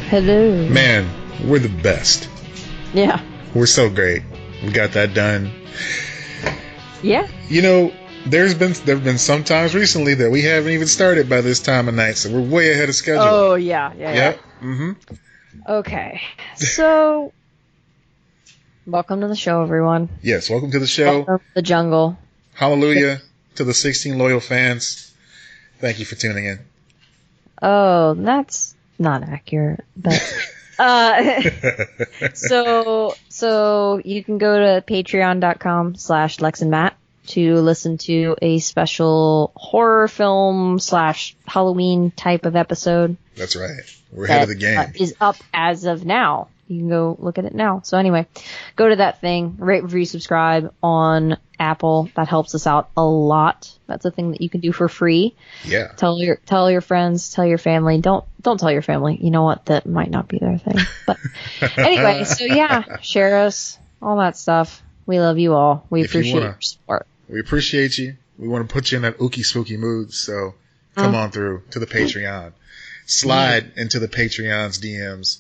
Hello. Man, we're the best. Yeah. We're so great. We got that done. Yeah. You know, there've been some times recently that we haven't even started by this time of night, so we're way ahead of schedule. Oh, yeah. Mm-hmm. Okay. So, welcome to the show, everyone. Yes, welcome to the show. Welcome to the jungle. Hallelujah to the 16 loyal fans. Thank you for tuning in. Oh, that's not accurate. But so you can go to patreon.com/LexandMatt to listen to a special horror film / Halloween type of episode. That's right. We're ahead of the game. Is up as of now. You can go look at it now. So anyway, go to that thing, rate, review, subscribe on Apple. That helps us out a lot. That's a thing that you can do for free. Yeah. Tell your friends, tell your family. Don't tell your family. You know what? That might not be their thing. But anyway, so yeah, share us, all that stuff. We love you all. We appreciate your support. We appreciate you. We want to put you in that ooky spooky mood. So come on through to the Patreon. Slide into the Patreon's DMs.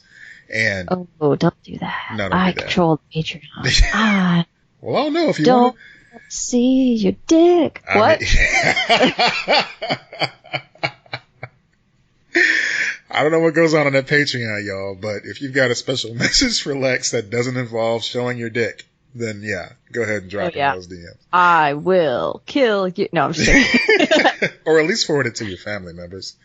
And oh, don't do that. No, I control the Patreon. Well, I don't know if you don't see your dick. What? I don't know what goes on that Patreon, y'all, but if you've got a special message for Lex that doesn't involve showing your dick, then yeah, go ahead and drop in those DMs. I will kill you. No, I'm just kidding. Or at least forward it to your family members.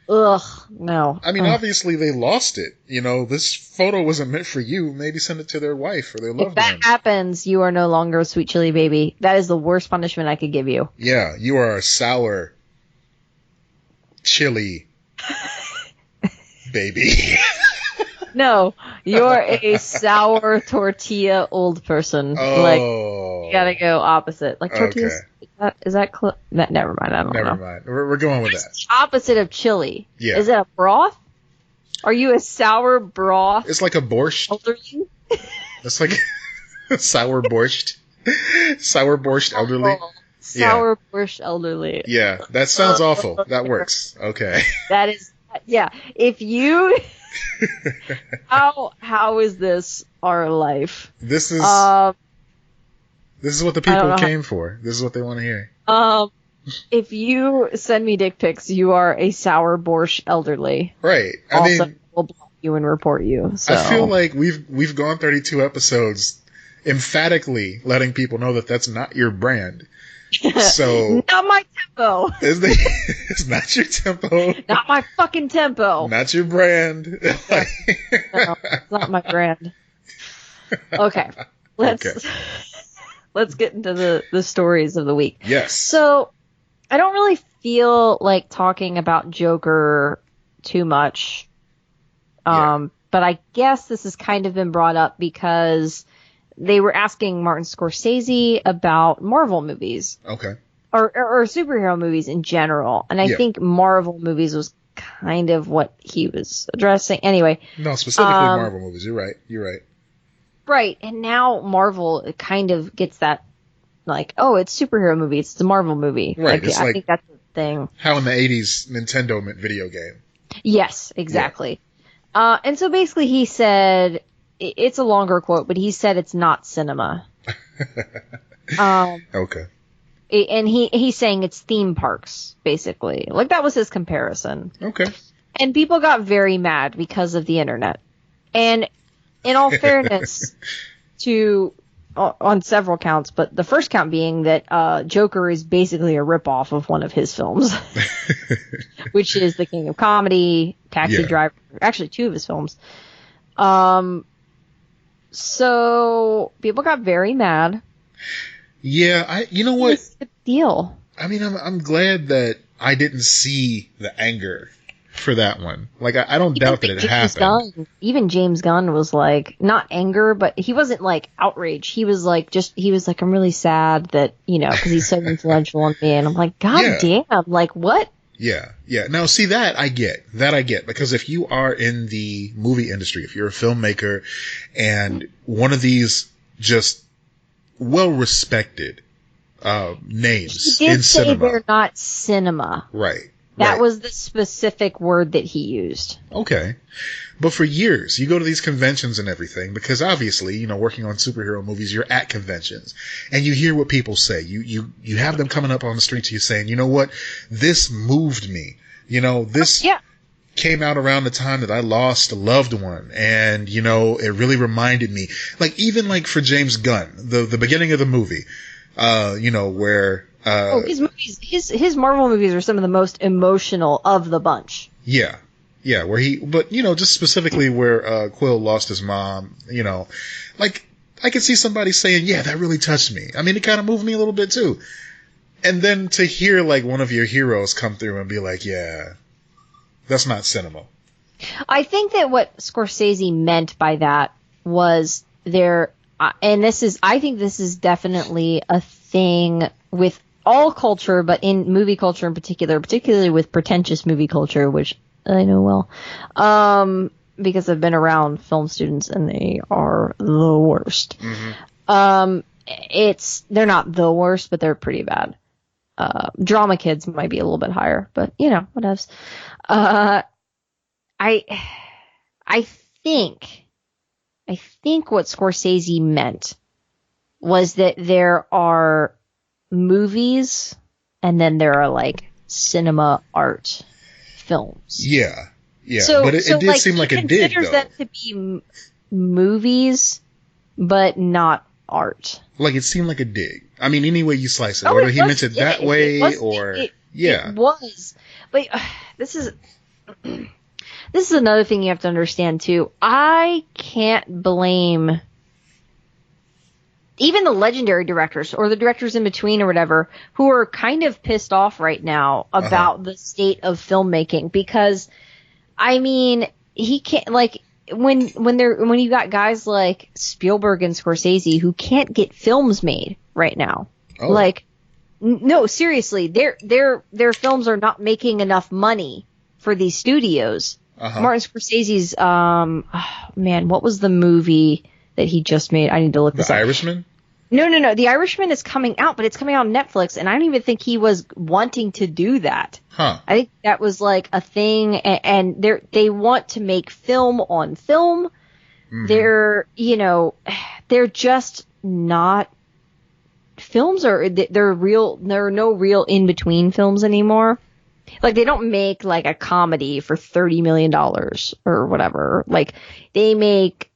Ugh, no. I mean, obviously they lost it. You know, this photo wasn't meant for you. Maybe send it to their wife or their loved one. If that happens, you are no longer a sweet chili baby. That is the worst punishment I could give you. Yeah, you are a sour chili baby. No, you're a sour tortilla old person. Oh. Like, you gotta go opposite. Like tortillas. Okay. Is that never mind. I don't know. Never mind. We're going with that. Opposite of chili. Yeah. Is it a broth? Are you a sour broth? It's like a borscht. Elderly? It's like sour borscht. Sour borscht elderly. Oh, sour borscht elderly. Yeah, that sounds awful. That works. Okay. That is, yeah. If you, how is this our life? This is what the people came for. This is what they want to hear. If you send me dick pics, you are a sour borscht elderly. Right. I mean, we'll block you and report you. So. I feel like we've gone 32 episodes emphatically letting people know that that's not your brand. So not my tempo. It's not your tempo. Not my fucking tempo. Not your brand. No, it's not my brand. Okay. Let's get into the stories of the week. Yes. So, I don't really feel like talking about Joker too much. But I guess this has kind of been brought up because they were asking Martin Scorsese about Marvel movies. Okay. Or superhero movies in general. And I think Marvel movies was kind of what he was addressing. Anyway. No, specifically Marvel movies. You're right. Right, and now Marvel kind of gets that, like, oh, it's superhero movie, it's a Marvel movie. Right, like, I think that's the thing. How in the 80s Nintendo meant video game. Yes, exactly. Yeah. And so basically he said, it's a longer quote, but he said it's not cinema. Okay. And he's saying it's theme parks, basically. Like, that was his comparison. Okay. And people got very mad because of the internet. And in all fairness, on several counts, but the first count being that Joker is basically a ripoff of one of his films, which is The King of Comedy, Taxi Driver, actually two of his films. So people got very mad. Yeah, you know what? What's the deal? I mean, I'm glad that I didn't see the anger for that one. Like, I don't doubt that it happened. Even James Gunn was like, not anger, but he wasn't like outraged. He was like, I'm really sad that, because he's so influential on me. And I'm like, God damn, like what? Yeah. Now, see, that I get. Because if you are in the movie industry, if you're a filmmaker and one of these just well-respected names in cinema. They're not cinema. Right. That Right. was the specific word that he used. Okay. But for years, you go to these conventions and everything, because obviously, you know, working on superhero movies, you're at conventions and you hear what people say. You have them coming up on the street to you saying, you know what, this moved me. You know, this came out around the time that I lost a loved one, and, you know, it really reminded me. Like, even like for James Gunn, the beginning of the movie, you know, where, his movies, his Marvel movies are some of the most emotional of the bunch. Yeah. Yeah, but, you know, just specifically where Quill lost his mom, you know, like, I could see somebody saying, yeah, that really touched me. I mean, it kind of moved me a little bit too. And then to hear, like, one of your heroes come through and be like, yeah, that's not cinema. I think that what Scorsese meant by that was and I think this is definitely a thing with all culture, but in movie culture in particular, particularly with pretentious movie culture, which I know well, because I've been around film students and they are the worst. Mm-hmm. They're not the worst, but they're pretty bad. Drama kids might be a little bit higher, but you know, whatevs. I think what Scorsese meant was that there are movies and then there are like cinema art films. Yeah. Yeah. So, but it did like, seem like he a dig, considers though. that to be movies, but not art. Like, it seemed like a dig. I mean, any way you slice it. Oh, Whether it he was, meant it yeah, that way yeah. It was. But this is another thing you have to understand, too. I can't blame even the legendary directors or the directors in between or whatever who are kind of pissed off right now about the state of filmmaking, because I mean, he can't, like, when you got guys like Spielberg and Scorsese who can't get films made right now. Oh. Like, no, seriously, their films are not making enough money for these studios. Martin Scorsese's man, what was the movie that he just made? I need to look this up. The Irishman? No. The Irishman is coming out, but it's coming out on Netflix, and I don't even think he was wanting to do that. Huh. I think that was like a thing, and they want to make film on film. Mm-hmm. They're just not films they're real. There are no real in between films anymore. Like, they don't make like a comedy for $30 million or whatever. Like, they make.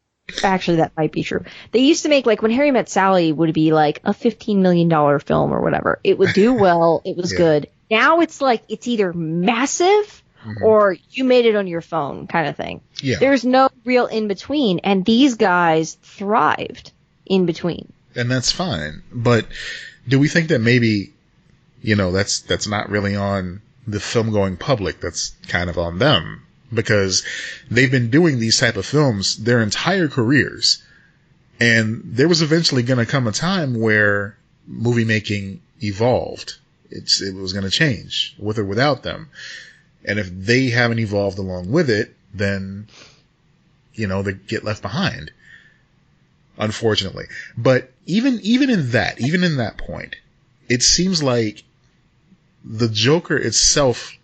Actually, that might be true. They used to make, like, When Harry Met Sally would be like a $15 million film or whatever. It would do well. It was good. Now it's like it's either massive or you made it on your phone kind of thing. Yeah. There's no real in between, and these guys thrived in between. And that's fine. But do we think that maybe, you know, that's not really on the film going public? That's kind of on them. Because they've been doing these type of films their entire careers. And there was eventually going to come a time where movie making evolved. It was going to change, with or without them. And if they haven't evolved along with it, then, you know, they get left behind. Unfortunately. But even in that point, it seems like the Joker itself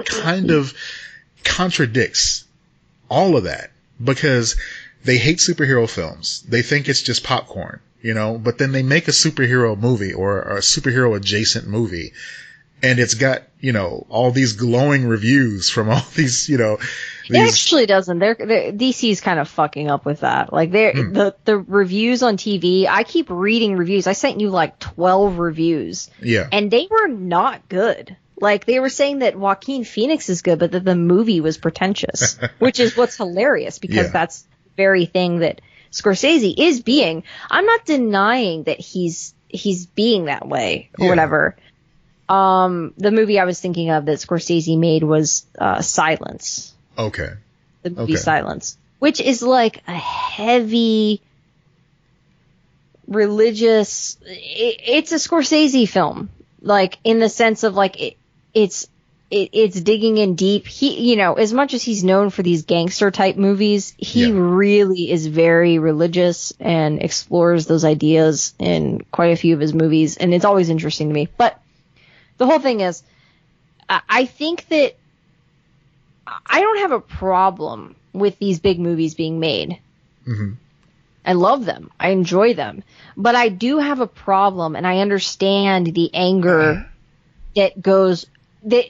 kind of contradicts all of that, because they hate superhero films. They think it's just popcorn, you know, but then they make a superhero movie or a superhero adjacent movie, and it's got, you know, all these glowing reviews from all these, you know. It actually doesn't. DC's kind of fucking up with that. Like, the reviews on TV, I keep reading reviews. I sent you like 12 reviews. Yeah. And they were not good. Like, they were saying that Joaquin Phoenix is good, but that the movie was pretentious, which is what's hilarious, because that's the very thing that Scorsese is being. I'm not denying that he's being that way or whatever. The movie I was thinking of that Scorsese made was Silence. Okay. The movie Silence, which is like a heavy religious. It's a Scorsese film, like, in the sense of like it's digging in deep. He, you know, as much as he's known for these gangster type movies, he really is very religious and explores those ideas in quite a few of his movies, and it's always interesting to me. But the whole thing is, I think that I don't have a problem with these big movies being made. Mm-hmm. I love them. I enjoy them. But I do have a problem, and I understand the anger that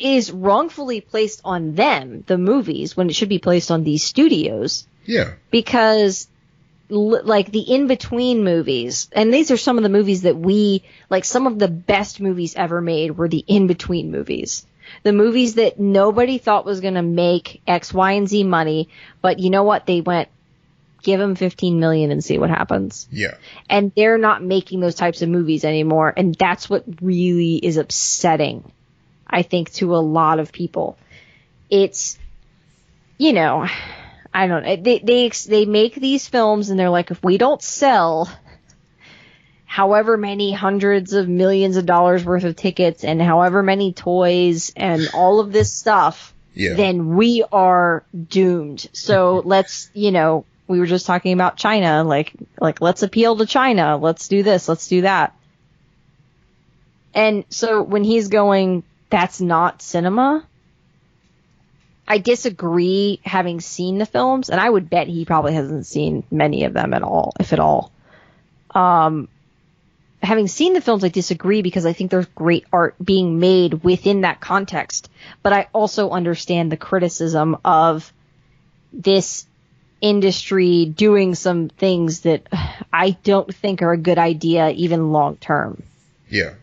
is wrongfully placed on them, the movies, when it should be placed on these studios. Yeah. Because, like, the in-between movies, and these are some of the movies that some of the best movies ever made were the in-between movies. The movies that nobody thought was going to make X, Y, and Z money, but you know what? They went, give them $15 million and see what happens. Yeah. And they're not making those types of movies anymore, and that's what really is upsetting, I think, to a lot of people. It's, I don't know. They make these films, and they're like, if we don't sell however many hundreds of millions of dollars worth of tickets and however many toys and all of this stuff, then we are doomed. So let's, we were just talking about China, like let's appeal to China. Let's do this. Let's do that. And so when he's going, that's not cinema, I disagree, having seen the films, and I would bet he probably hasn't seen many of them at all, if at all. Having seen the films, I disagree because I think there's great art being made within that context. But I also understand the criticism of this industry doing some things that I don't think are a good idea, even long term. Yeah.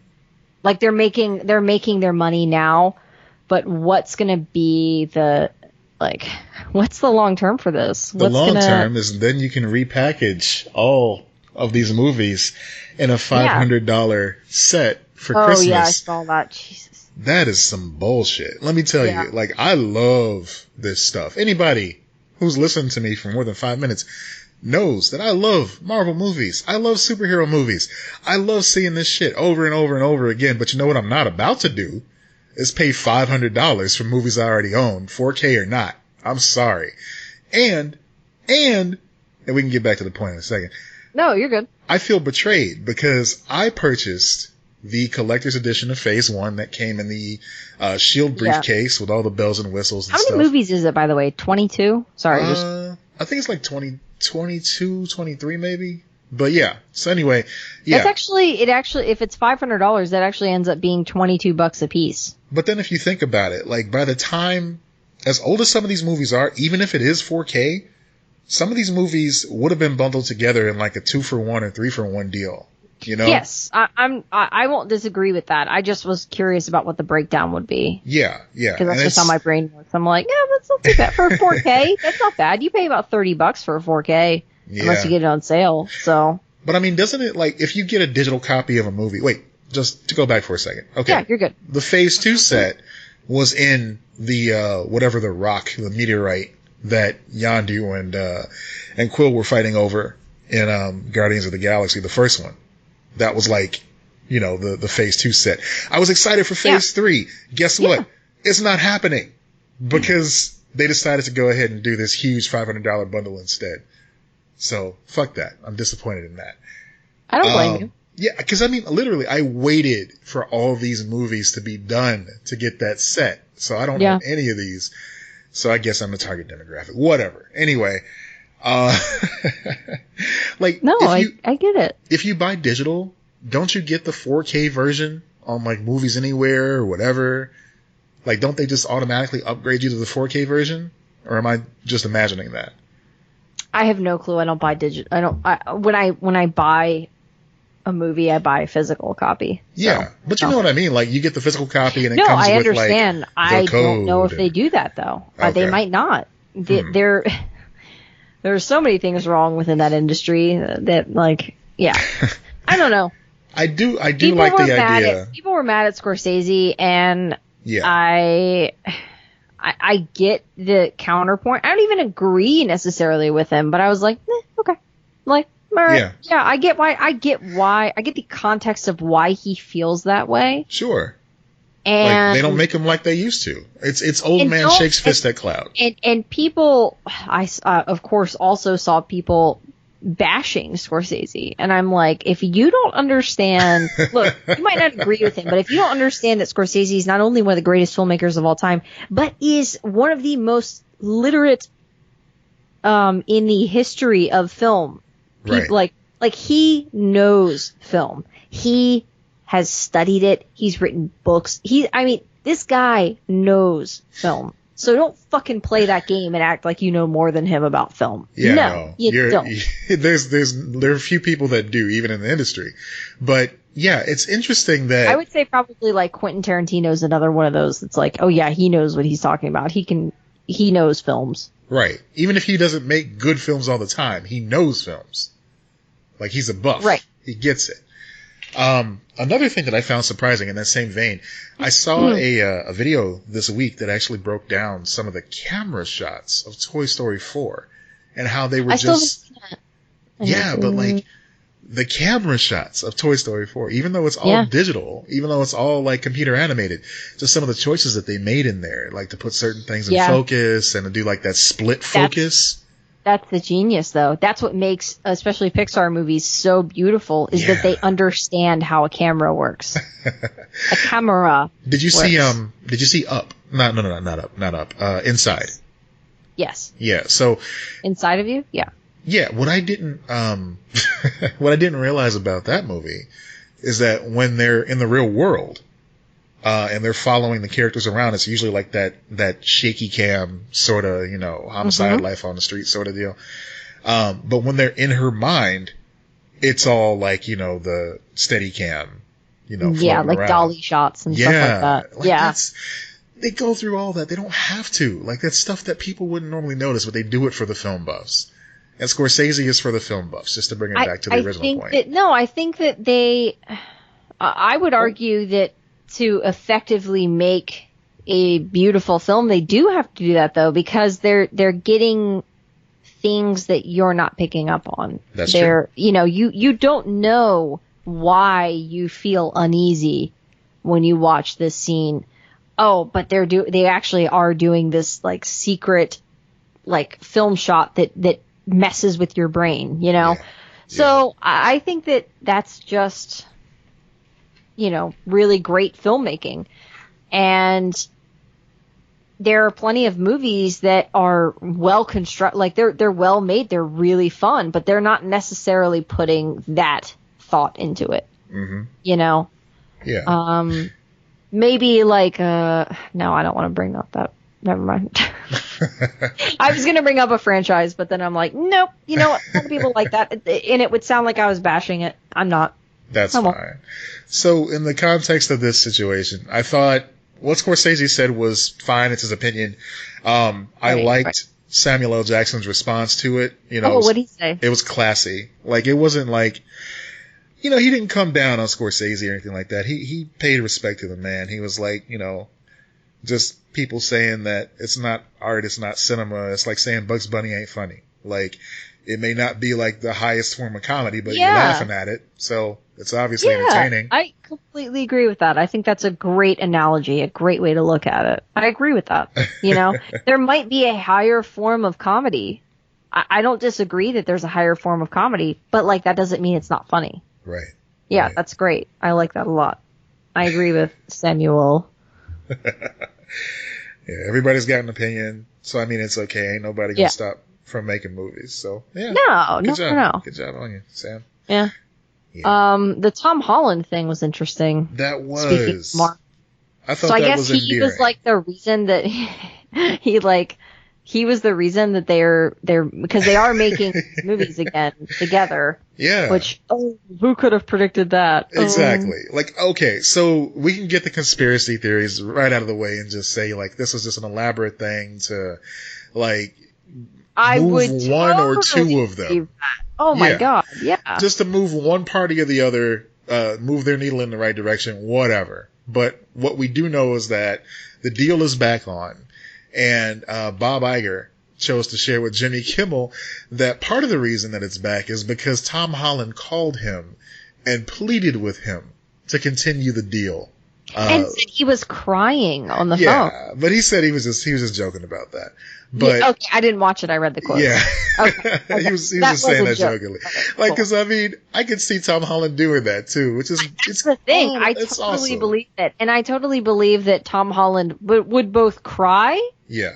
Like they're making their money now, but what's going to be what's the long term for this? The long term is then you can repackage all of these movies in a $500 set for Christmas. Oh yeah, I saw that. Jesus. That is some bullshit. Let me tell you, I love this stuff. Anybody who's listened to me for more than 5 minutes knows that I love Marvel movies. I love superhero movies. I love seeing this shit over and over and over again. But you know what I'm not about to do is pay $500 for movies I already own, 4K or not. I'm sorry. And we can get back to the point in a second. No, you're good. I feel betrayed because I purchased the collector's edition of Phase 1 that came in the Shield briefcase with all the bells and whistles and stuff. How many movies is it, by the way? 22? Sorry. I think it's like 22, 23 maybe. But yeah. So anyway, yeah. That's actually, if it's $500, that actually ends up being $22 a piece. But then if you think about it, by the time, as old as some of these movies are, even if it is 4K, some of these movies would have been bundled together in like a 2-for-1 or 3-for-1 deal. Yes, I won't disagree with that. I just was curious about what the breakdown would be. Yeah. Because that's just how my brain works. I'm like, yeah, that's not too bad for a 4K. That's not bad. You pay about $30 for a 4K unless you get it on sale. So. But I mean, doesn't it if you get a digital copy of a movie? Wait, just to go back for a second. Okay. Yeah, you're good. The Phase 2 set was in the whatever the rock, the meteorite that Yondu and Quill were fighting over in Guardians of the Galaxy, the first one. That was the Phase 2 set. I was excited for Phase 3. Guess what? It's not happening because they decided to go ahead and do this huge $500 bundle instead. So fuck that. I'm disappointed in that. I don't blame you. Yeah, because I mean, literally, I waited for all these movies to be done to get that set. So I don't know any of these. So I guess I'm the target demographic. Whatever. Anyway, I get it. If you buy digital, don't you get the 4K version on Movies Anywhere or whatever? Don't they just automatically upgrade you to the 4K version? Or am I just imagining that? I have no clue. I don't buy digital. When I buy a movie, I buy a physical copy. Yeah, but you know what I mean? You get the physical copy and it comes with I understand. I the code. Don't know if they do that though. Okay. They might not. There are so many things wrong within that industry that I don't know. I do like the idea. People were mad at Scorsese, and I get the counterpoint. I don't even agree necessarily with him, but I was like, okay, all right, yeah, I get the context of why he feels that way. Sure. And they don't make them like they used to. It's old man shakes fist at cloud. And people, I of course also saw people bashing Scorsese. And I'm like, if you don't understand, look, you might not agree with him, but if you don't understand that Scorsese is not only one of the greatest filmmakers of all time, but is one of the most literate in the history of film. Right. Like he knows film. He has studied it. He's written books. This guy knows film. So don't fucking play that game and act like you know more than him about film. Yeah, no, you don't. There are a few people that do, even in the industry. But yeah, it's interesting that I would say probably like Quentin Tarantino's another one of those that's like, oh yeah, he knows what he's talking about. He knows films. Right. Even if he doesn't make good films all the time, he knows films. Like, he's a buff. Right. He gets it. Another thing that I found surprising in that same vein, I saw a video this week that actually broke down some of the camera shots of Toy Story 4 and how they were but like the camera shots of Toy Story 4, even though it's all digital, even though it's all like computer animated, just some of the choices that they made in there, like to put certain things in focus and to do like that split focus. That's the genius, though. That's what makes, especially Pixar movies, so beautiful, is that they understand how a camera works. A camera. Did you see Up? Not Up. Inside. Yes. Yeah. So. Inside of You? Yeah. Yeah. What I didn't realize about that movie is that when they're in the real world, and they're following the characters around, it's usually like that shaky cam sort of, homicide, life on the street sort of deal. But when they're in her mind, it's all like, the steady cam, like around. dolly shots and stuff like that. They go through all that. They don't have to. Like, that's stuff that people wouldn't normally notice, but they do it for the film buffs. And Scorsese is for the film buffs, just to bring it back to the original point. I think that I would argue that to effectively make a beautiful film, they do have to do that, though, because they're getting things that you're not picking up on. That's true. You don't know why you feel uneasy when you watch this scene. Oh, but they actually are doing this like secret like film shot that messes with your brain, So I think that that's just really great filmmaking. And there are plenty of movies that are well constructed, like they're well made, they're really fun, but they're not necessarily putting that thought into it. Mm-hmm. Yeah. Maybe like no, I don't want to bring up that. Never mind. I was going to bring up a franchise, but then I'm like, nope. You know what? Some people like that, and it would sound like I was bashing it. I'm not. That's fine. So, in the context of this situation, I thought what Scorsese said was fine. It's his opinion. I liked Samuel L. Jackson's response to it. What did he say? It was classy. Like, it wasn't like, he didn't come down on Scorsese or anything like that. He paid respect to the man. He was like, just people saying that it's not art, it's not cinema. It's like saying Bugs Bunny ain't funny. Like, it may not be like the highest form of comedy, but you're laughing at it. So it's obviously entertaining. I completely agree with that. I think that's a great analogy, a great way to look at it. I agree with that. There might be a higher form of comedy. I don't disagree that there's a higher form of comedy, but like that doesn't mean it's not funny. Right. Yeah, right. That's great. I like that a lot. I agree with Samuel. Yeah, everybody's got an opinion. So, I mean, it's okay. Ain't nobody going to stop from making movies. So, yeah. No. Good job on you, Sam. Yeah. The Tom Holland thing was interesting. That was. Speaking of Mark. I thought that was endearing. He was like the reason that he was the reason that they're because they are making movies again together. Yeah. Which, who could have predicted that? Exactly. Like, okay, so we can get the conspiracy theories right out of the way and just say, like, this was just an elaborate thing to, like, move one or two of them. Oh my God, yeah. Just to move one party or the other, move their needle in the right direction, whatever. But what we do know is that the deal is back on. And Bob Iger chose to share with Jimmy Kimmel that part of the reason that it's back is because Tom Holland called him and pleaded with him to continue the deal And said he was crying on the phone. Yeah, but he said he was just joking about that. But yeah, okay, I didn't watch it. I read the quote. Yeah, okay. he was just saying that jokingly. Okay, because I mean, I could see Tom Holland doing that too, which is that's the thing. I totally believe it, and I totally believe that Tom Holland would both cry,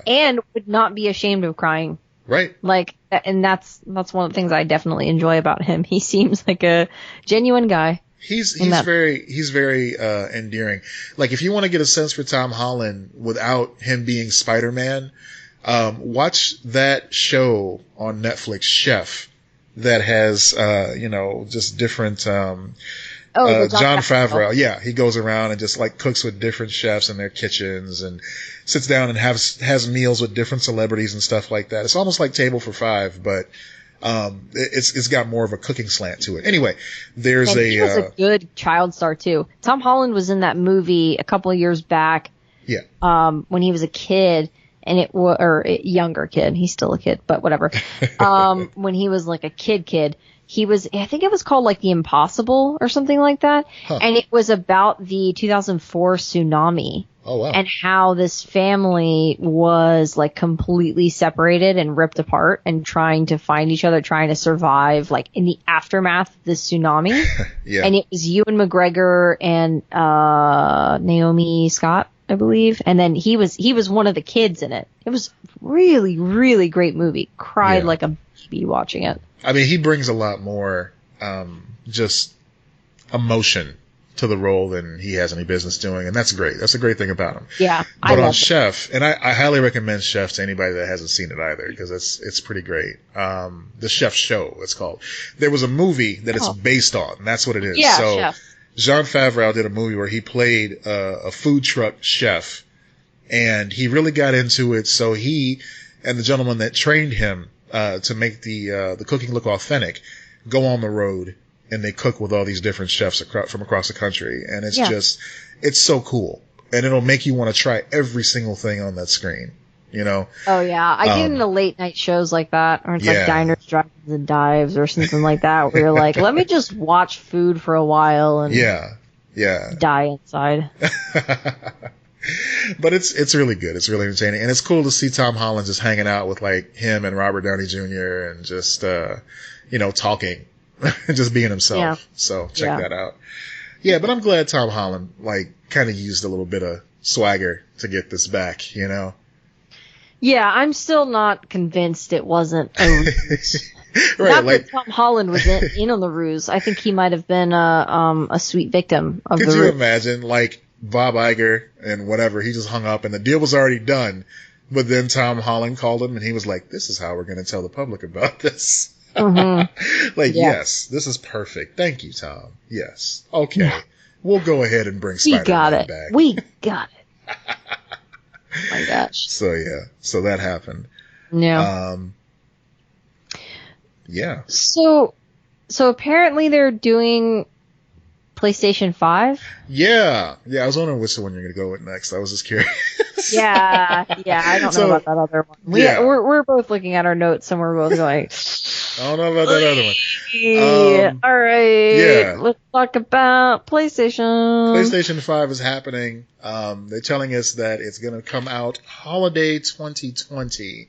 and would not be ashamed of crying. Right. Like, and that's one of the things I definitely enjoy about him. He seems like a genuine guy. He's very endearing. Like, if you want to get a sense for Tom Holland without him being Spider-Man, watch that show on Netflix, Chef, that has just different Jon Favreau. Yeah, he goes around and just like cooks with different chefs in their kitchens and sits down and has meals with different celebrities and stuff like that. It's almost like Table for Five, but it's got more of a cooking slant to it. Anyway, he was a good child star too. Tom Holland was in that movie a couple of years back. Yeah. When he was a kid, and younger kid. He's still a kid, but whatever. When he was like a kid, I think it was called like The Impossible or something like that. Huh. And it was about the 2004 tsunami. Oh, wow. And how this family was like completely separated and ripped apart and trying to find each other, trying to survive like in the aftermath of the tsunami. Yeah. And it was Ewan McGregor and Naomi Scott, I believe. And then he was one of the kids in it. It was really, really great movie. Cried like a baby watching it. I mean, he brings a lot more just emotion to the role than he has any business doing, and that's great. That's a great thing about him. Yeah, but on Chef, and I highly recommend Chef to anybody that hasn't seen it either, because it's pretty great. The Chef Show, it's called. There was a movie that it's based on. That's what it is. Yeah, so Chef. Jon Favreau did a movie where he played a food truck chef, and he really got into it. So he and the gentleman that trained him to make the cooking look authentic go on the road. And they cook with all these different chefs from across the country. And it's it's so cool. And it'll make you want to try every single thing on that screen, you know? Oh, yeah. I get into late night shows like that, or it's like Diners, Drive-Ins, and Dives or something like that, where you're like, let me just watch food for a while and die inside. But it's really good. It's really entertaining. And it's cool to see Tom Holland just hanging out with like him and Robert Downey Jr. and just, talking. Just being himself. Yeah. So check that out. Yeah, but I'm glad Tom Holland kind of used a little bit of swagger to get this back, you know? Yeah, I'm still not convinced it wasn't a ruse. Right, not that Tom Holland was in on the ruse. I think he might have been a sweet victim of the ruse. Could you imagine, Bob Iger and whatever, he just hung up and the deal was already done, but then Tom Holland called him and he was like, this is how we're going to tell the public about this. Mm-hmm. Yes, this is perfect. Thank you, Tom. Yes. Okay. We'll go ahead and bring Spider-Man back. We got it. Oh my gosh. So that happened. Yeah. Yeah. So apparently they're doing PlayStation 5? Yeah. I was wondering which one you're going to go with next. I was just curious. Yeah. I don't know about that other one. We're both looking at our notes and we're both going, I don't know about that other one. All right. Yeah. Let's talk about PlayStation. PlayStation 5 is happening. They're telling us that it's going to come out holiday 2020.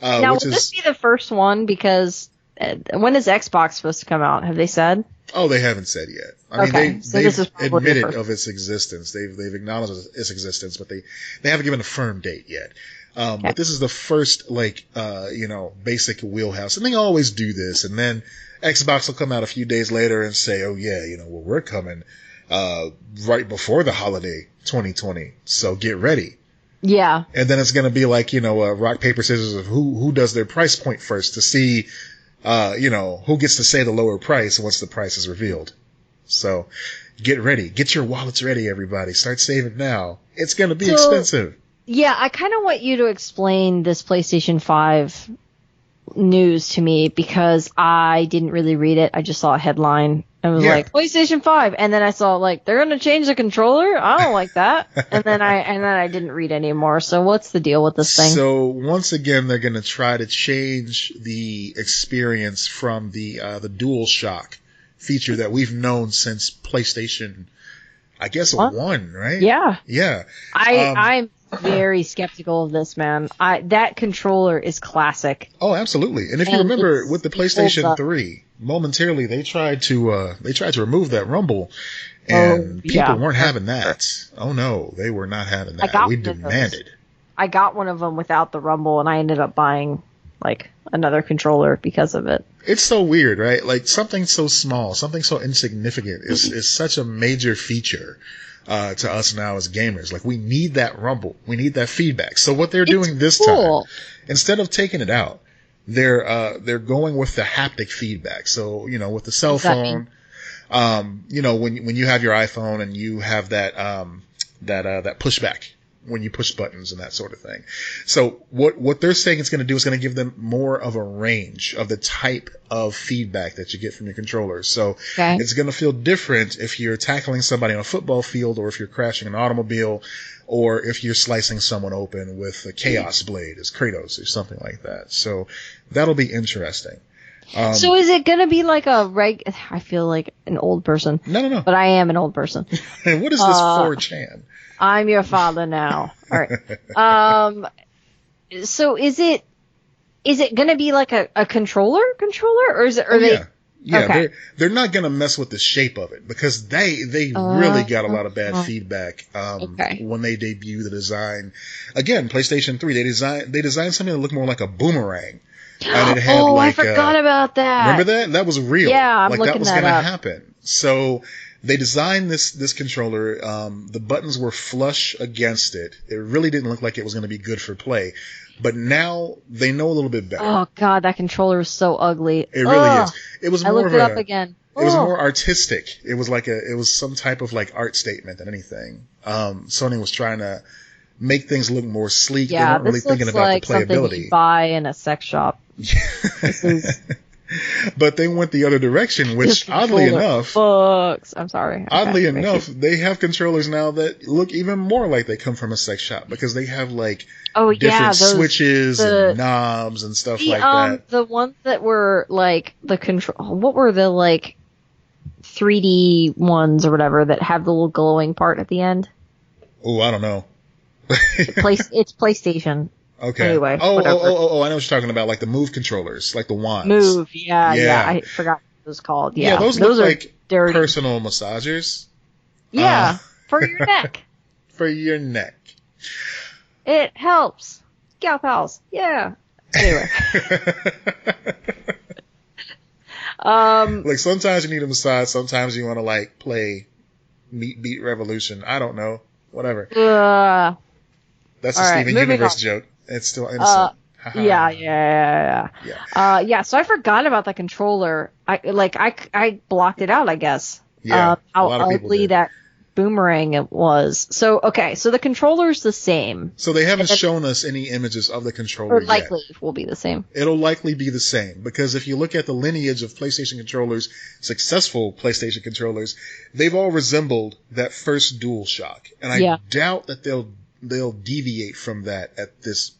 Now, will this be the first one? Because when is Xbox supposed to come out? Have they said? Oh, they haven't said yet. I mean, they've admitted of its existence. They've acknowledged its existence, but they haven't given a firm date yet. But this is the first, basic wheelhouse. And they always do this. And then Xbox will come out a few days later and say, oh yeah, we're coming, right before the holiday 2020. So get ready. Yeah. And then it's going to be like, rock, paper, scissors of who does their price point first to see, who gets to say the lower price once the price is revealed. So get ready. Get your wallets ready, everybody. Start saving now. It's going to be expensive. Yeah, I kind of want you to explain this PlayStation 5 news to me because I didn't really read it. I just saw a headline and was like, PlayStation 5. And then I saw they're going to change the controller? I don't like that. and then I didn't read anymore. So what's the deal with this thing? So once again, they're going to try to change the experience from the DualShock feature that we've known since PlayStation I guess What? 1, right? Yeah. Yeah. I'm very skeptical of this, man. That controller is classic. Oh, absolutely. And if you And remember with the it holds PlayStation up. 3, momentarily they tried to remove that rumble, and people weren't having that. Oh no, they were not having that. We demanded. I got one of them without the rumble, and I ended up buying like another controller because of it. It's so weird, right? Like something so small, something so insignificant is such a major feature to us now as gamers. Like we need that rumble, we need that feedback. So what they're doing this time, instead of taking it out, they're going with the haptic feedback. So with the cell phone, when you have your iPhone and you have that pushback when you push buttons and that sort of thing. So what they're saying it's going to do is going to give them more of a range of the type of feedback that you get from your controllers. So it's going to feel different if you're tackling somebody on a football field, or if you're crashing an automobile, or if you're slicing someone open with a Chaos Blade as Kratos or something like that. So that'll be interesting. So is it going to be like I feel like an old person. No. But I am an old person. And what is this 4chan? I'm your father now. All right. So is it going to be like a controller, or is it? Yeah, okay. They're not going to mess with the shape of it, because they really got a lot of bad feedback when they debuted the design. Again, PlayStation 3, they designed something that looked more like a boomerang. And it had I forgot about that. Remember that? That was real. Yeah, I'm looking that was going to happen. So they designed this controller. The buttons were flush against it. It really didn't look like it was going to be good for play. But now they know a little bit better. Oh God, that controller is so ugly. It really is. It was more I looked it up again. It was more artistic. It was some type of like art statement than anything. Sony was trying to make things look more sleek. Yeah, they weren't really thinking about like the playability. Something you buy in a sex shop. This is. But they went the other direction, which oddly enough, I'm sorry. Oddly enough, they have controllers now that look even more like they come from a sex shop, because they have like different switches and knobs and stuff like that. The ones that were like the control, what were the like 3D ones or whatever that have the little glowing part at the end? Oh, I don't know. It's PlayStation. Okay. Anyway. I know what you're talking about, like the Move controllers, like the wands. Move, yeah. I forgot what it was called. Yeah, those look are like dirty. Personal massagers. Yeah, for your neck. For your neck. It helps. Gal pals. Yeah. Anyway. Like sometimes you need a massage, sometimes you want to like play Meat Beat Revolution. I don't know. Whatever. That's a Steven Universe joke. It's still innocent. Yeah. So I forgot about the controller. I blocked it out, I guess. Yeah. How ugly that boomerang it was. So the controller's the same. So they haven't shown us any images of the controller yet. Likely will be the same. It'll likely be the same, because if you look at the lineage of PlayStation controllers, successful PlayStation controllers, they've all resembled that first DualShock, and I doubt that they'll deviate from that at this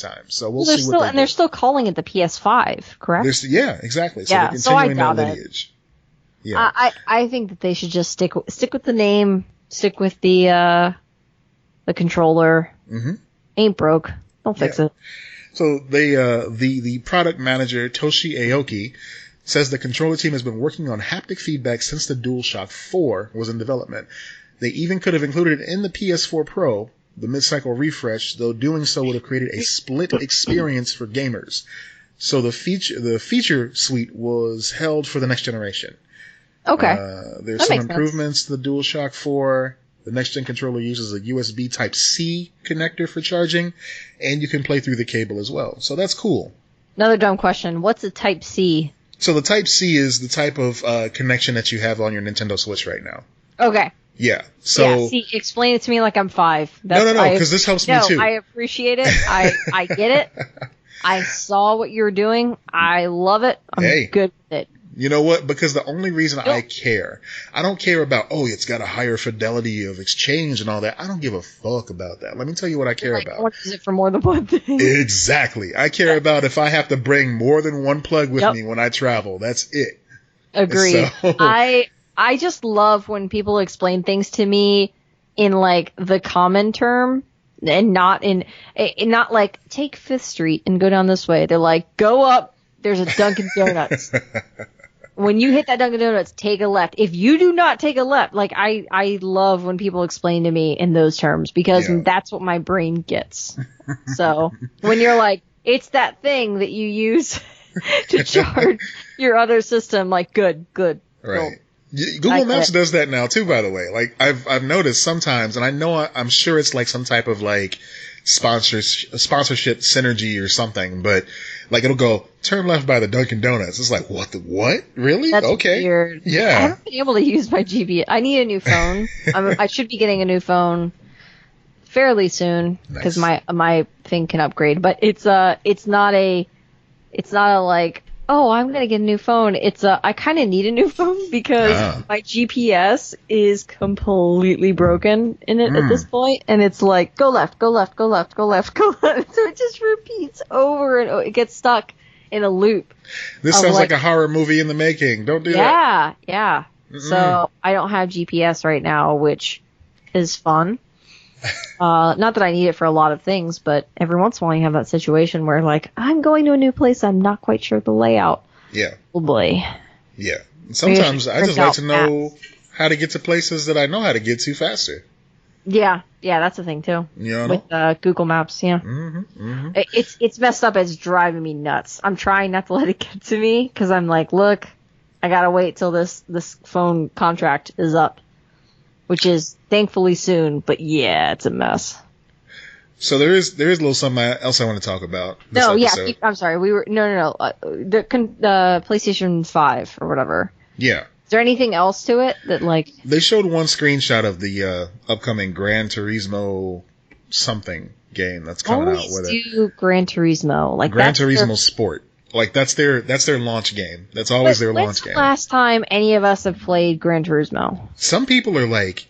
time. So we'll see what they do. They're still calling it the PS5, correct? Exactly. So they're continuing that lineage. Yeah. I think that they should just stick with the name, stick with the controller. Mm-hmm. Ain't broke. Don't fix it. So the product manager Toshi Aoki says the controller team has been working on haptic feedback since the DualShock 4 was in development. They even could have included it in the PS4 Pro, the mid-cycle refresh, though doing so would have created a split experience for gamers. So the feature suite was held for the next generation. Okay. There's some improvements to the DualShock 4. The next-gen controller uses a USB Type-C connector for charging, and you can play through the cable as well. So that's cool. Another dumb question. What's a Type-C? So the Type-C is the type of connection that you have on your Nintendo Switch right now. Okay. Yeah. So explain it to me like I'm 5. No, because this helps me too. I appreciate it. I get it. I saw what you were doing. I love it. I'm good with it. You know what? Because the only reason I don't care about, it's got a higher fidelity of exchange and all that. I don't give a fuck about that. Let me tell you what I care about. I want to use it for more than one thing. Exactly. I care about if I have to bring more than one plug with me when I travel. That's it. Agreed. So, I just love when people explain things to me in like the common term and not not like take 5th Street and go down this way. They're like, go up, there's a Dunkin' Donuts. When you hit that Dunkin' Donuts, take a left. If you do not take a left, like I love when people explain to me in those terms because that's what my brain gets. So when you're like, it's that thing that you use to charge your other system, like good. Right. Cool. Google Maps does that now too, by the way. Like I've noticed sometimes, and I know I'm sure it's like some type of like sponsorship synergy or something, but like it'll go turn left by the Dunkin' Donuts. It's like what? Really? That's okay. Weird. Yeah. I haven't been able to use my GPS. I need a new phone. I should be getting a new phone fairly soon because my thing can upgrade. But it's not a like, oh, I'm going to get a new phone. I kind of need a new phone because my GPS is completely broken in it at this point. And it's like, go left, go left, go left, go left, go left. So it just repeats over and over. It gets stuck in a loop. This sounds like a horror movie in the making. Don't do that. Yeah. So I don't have GPS right now, which is fun. Not that I need it for a lot of things, but every once in a while you have that situation where like, I'm going to a new place, I'm not quite sure the layout. Yeah. Oh boy. Yeah. Sometimes I just like to know how to get to places that I know how to get to faster. Yeah, that's a thing too. You know? With Google Maps, yeah. It's messed up. It's driving me nuts. I'm trying not to let it get to me because I'm like, look, I gotta wait till this phone contract is up, which is thankfully soon. But yeah, it's a mess. So there is a little something else I want to talk about. I'm sorry. We were no. The PlayStation 5 or whatever. Yeah. Is there anything else to it that like? They showed one screenshot of the upcoming Gran Turismo something game that's coming out with it. Gran Turismo, like Gran Turismo Sport. Like that's their launch game. That's always their launch game. When's the last time any of us have played Gran Turismo? Some people are like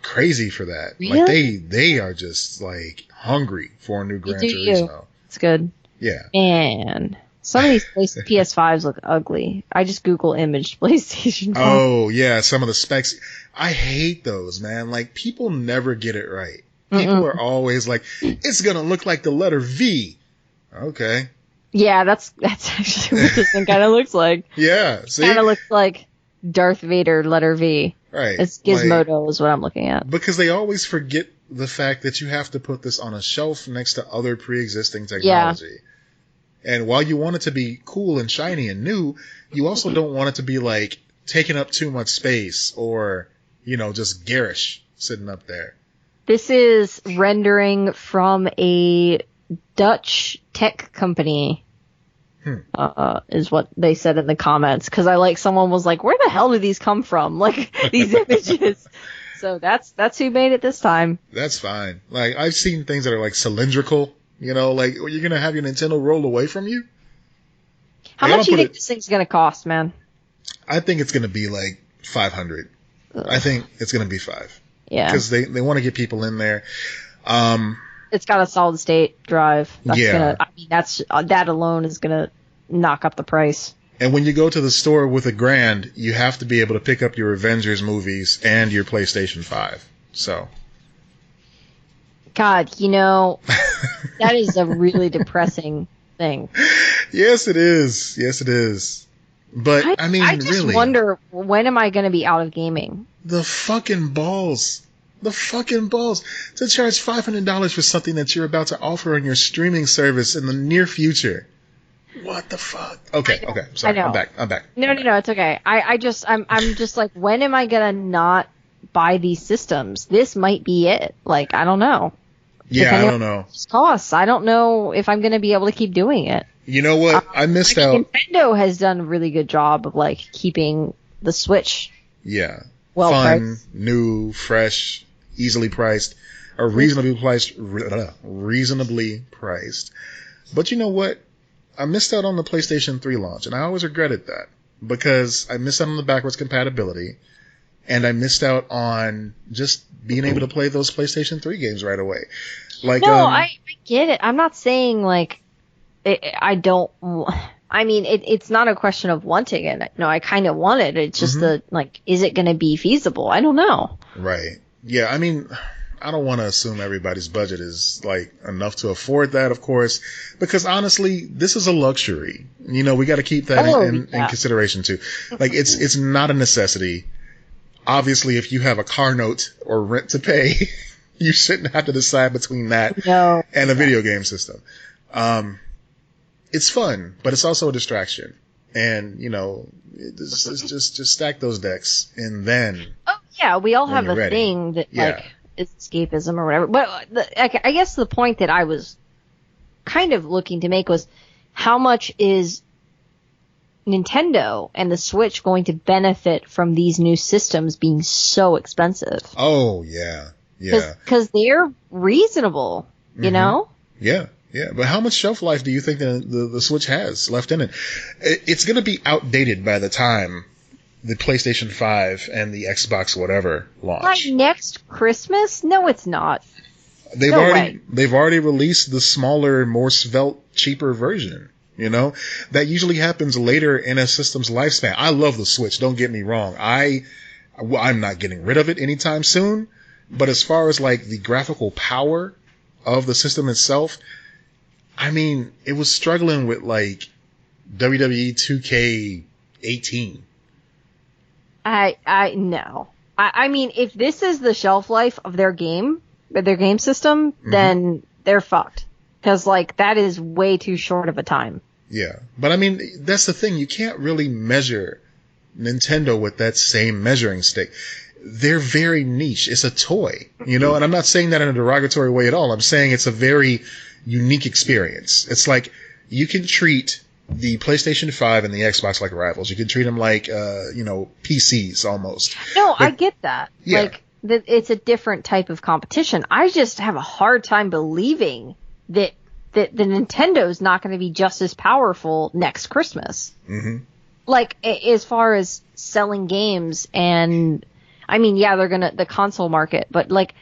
crazy for that. Really? Like they are just like hungry for a new Gran Turismo. It's good. Yeah. Man, some of these PS5s look ugly. I just Google imaged PlayStation 5. Oh yeah, some of the specs. I hate those, man. Like people never get it right. People are always like, it's gonna look like the letter V. Okay. Yeah, that's actually what this thing kind of looks like. Yeah, see? Kind of looks like Darth Vader letter V. Right. It's Gizmodo is what I'm looking at. Because they always forget the fact that you have to put this on a shelf next to other pre-existing technology. Yeah. And while you want it to be cool and shiny and new, you also don't want it to be like taking up too much space or, just garish sitting up there. This is rendering from a Dutch tech company, is what they said in the comments. Because someone was like, where the hell do these come from? Like, these images. So that's who made it this time. That's fine. Like, I've seen things that are like cylindrical, like, you're going to have your Nintendo roll away from you? How much do you think this thing's going to cost, man? I think it's going to be like $500. I think it's going to be $500. Yeah. Because they want to get people in there. It's got a solid state drive. Yeah. That alone is gonna knock up the price. And when you go to the store with $1,000, you have to be able to pick up your Avengers movies and your PlayStation 5. So. God, that is a really depressing thing. Yes, it is. Yes, it is. But I just really, wonder, when am I going to be out of gaming? The fucking balls to charge $500 for something that you're about to offer on your streaming service in the near future. What the fuck? Okay. Sorry, I'm back. No, it's okay. I'm just like, when am I gonna not buy these systems? This might be it. Like, I don't know. Yeah, I don't know. Costs. I don't know if I'm gonna be able to keep doing it. You know what? I missed out. Nintendo has done a really good job of like keeping the Switch. Yeah. Well fun, priced. new, fresh, easily priced, or reasonably priced. But you know what? I missed out on the PlayStation 3 launch, and I always regretted that because I missed out on the backwards compatibility, and I missed out on just being able to play those PlayStation 3 games right away. Like, no, I get it. I'm not saying like I don't. I mean, it's not a question of wanting it. No, I kind of want it. It's just is it going to be feasible? I don't know. Right. Yeah, I mean, I don't want to assume everybody's budget is like enough to afford that, of course, because honestly, this is a luxury. You know, we got to keep that in consideration too. Like, it's not a necessity. Obviously, if you have a car note or rent to pay, you shouldn't have to decide between that and a video game system. It's fun, but it's also a distraction. And, you know, just stack those decks and then. Oh, yeah, we all have a thing that, is escapism or whatever. But I guess the point that I was kind of looking to make was how much is Nintendo and the Switch going to benefit from these new systems being so expensive? Oh, yeah. Yeah. Because they're reasonable, you know? Yeah. Yeah, but how much shelf life do you think the Switch has left in it? It's going to be outdated by the time the PlayStation 5 and the Xbox whatever launch. Like next Christmas? No, it's not. They've already released the smaller, more svelte, cheaper version. You know, that usually happens later in a system's lifespan. I love the Switch. Don't get me wrong. I'm not getting rid of it anytime soon. But as far as like the graphical power of the system itself, I mean, it was struggling with like WWE 2K18. No. I mean, if this is the shelf life of their game system, then they're fucked. Because like that is way too short of a time. Yeah, but I mean, that's the thing. You can't really measure Nintendo with that same measuring stick. They're very niche. It's a toy, you know, and I'm not saying that in a derogatory way at all. I'm saying it's a very unique experience. It's like you can treat the PlayStation 5 and the Xbox like rivals. You can treat them like, PCs almost. No, I get that. Yeah. Like, it's a different type of competition. I just have a hard time believing that the Nintendo's not going to be just as powerful next Christmas. Mm-hmm. Like, as far as selling games and, I mean, yeah, they're the console market, but like,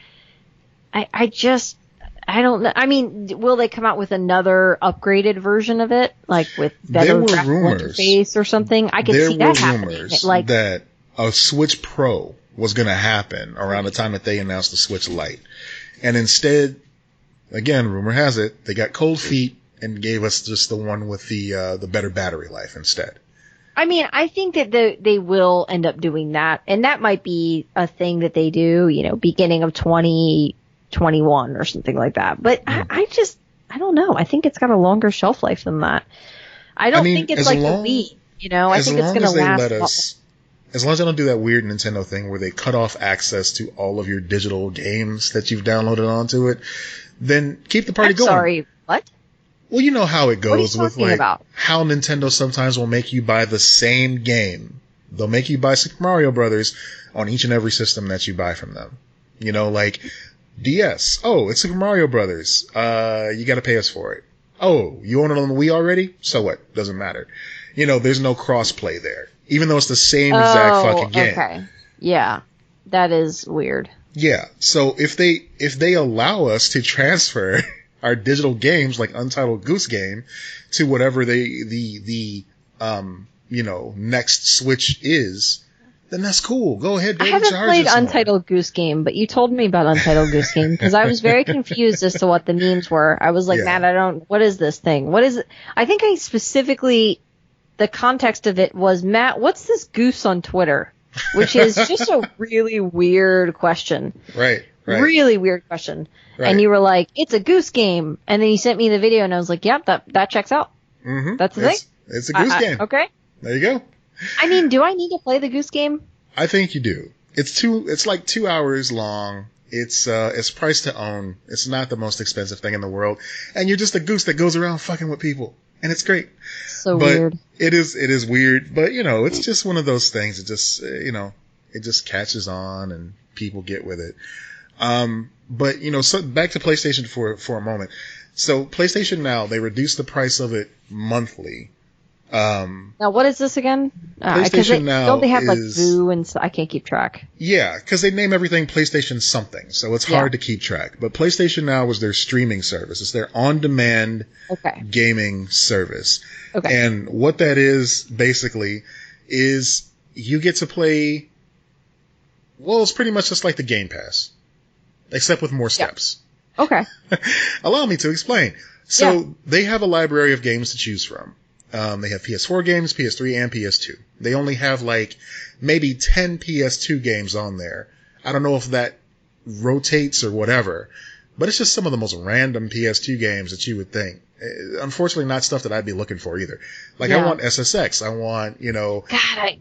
I don't know. I mean, will they come out with another upgraded version of it, like with better graphical interface or something? I could see that happening. There were rumors like that a Switch Pro was going to happen around the time that they announced the Switch Lite, and instead, again, rumor has it, they got cold feet and gave us just the one with the better battery life instead. I mean, I think that they will end up doing that, and that might be a thing that they do, you know, beginning of 2021 or something like that. But I don't know. I think it's got a longer shelf life than that. I don't think it's like the Wii, you know. I think it's going to last. As long as they don't do that weird Nintendo thing where they cut off access to all of your digital games that you've downloaded onto it, then keep the party going. Sorry, what? Well, you know how it goes with like about? How Nintendo sometimes will make you buy the same game. They'll make you buy Super Mario Brothers on each and every system that you buy from them. You know, like DS. Oh, it's Super Mario Brothers. You got to pay us for it. Oh, you own it on the Wii already? So what? Doesn't matter. You know, there's no cross-play there, even though it's the same exact fucking game. Okay. Yeah, that is weird. Yeah. So if they allow us to transfer our digital games like Untitled Goose Game to whatever the next Switch is, then that's cool. Go ahead, baby. I haven't played Untitled Goose Game, but you told me about Untitled Goose Game because I was very confused as to what the memes were. I was like, Matt, what is this thing? What is it? I think I specifically, the context of it was, Matt, what's this goose on Twitter? Which is just a really weird question. Right. Really weird question. Right. And you were like, it's a goose game. And then you sent me the video and I was like, yep, that checks out. Mm-hmm. That's the thing. It's a goose game. Okay. There you go. I mean, do I need to play the goose game? I think you do. It's like 2 hours long. It's priced to own. It's not the most expensive thing in the world. And you're just a goose that goes around fucking with people. And it's great. So weird. It is weird, but you know, it's just one of those things. It just, it just catches on and people get with it. But you know, so back to PlayStation for a moment. So PlayStation Now, they reduced the price of it monthly Now, what is this again? PlayStation Now don't they have like is Voo and I can't keep track. Yeah, because they name everything PlayStation something, so it's hard to keep track. But PlayStation Now is their streaming service. It's their on-demand gaming service. Okay. And what that is basically is you get to play. Well, it's pretty much just like the Game Pass, except with more steps. Yeah. Okay. Allow me to explain. So they have a library of games to choose from. They have PS4 games, PS3, and PS2. They only have like maybe 10 PS2 games on there. I don't know if that rotates or whatever, but it's just some of the most random PS2 games that you would think. Unfortunately, not stuff that I'd be looking for either. Like I want SSX. I want,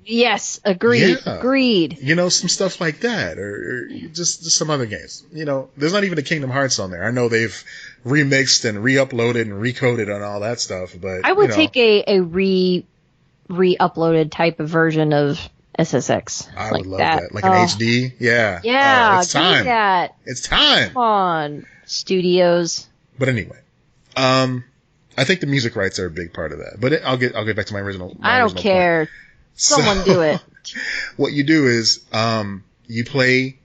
yes, agreed. Yeah. Agreed. Some stuff like that, or just some other games. There's not even a Kingdom Hearts on there. I know they've remixed and re-uploaded and recoded and all that stuff, but I would take a re-uploaded type of version of SSX. I would love that. Like an HD. Yeah. Yeah. It's time. It's time. Come on, studios. But anyway, I think the music rights are a big part of that. But I'll get back to my original. I don't care. Point. Someone do it. What you do is you play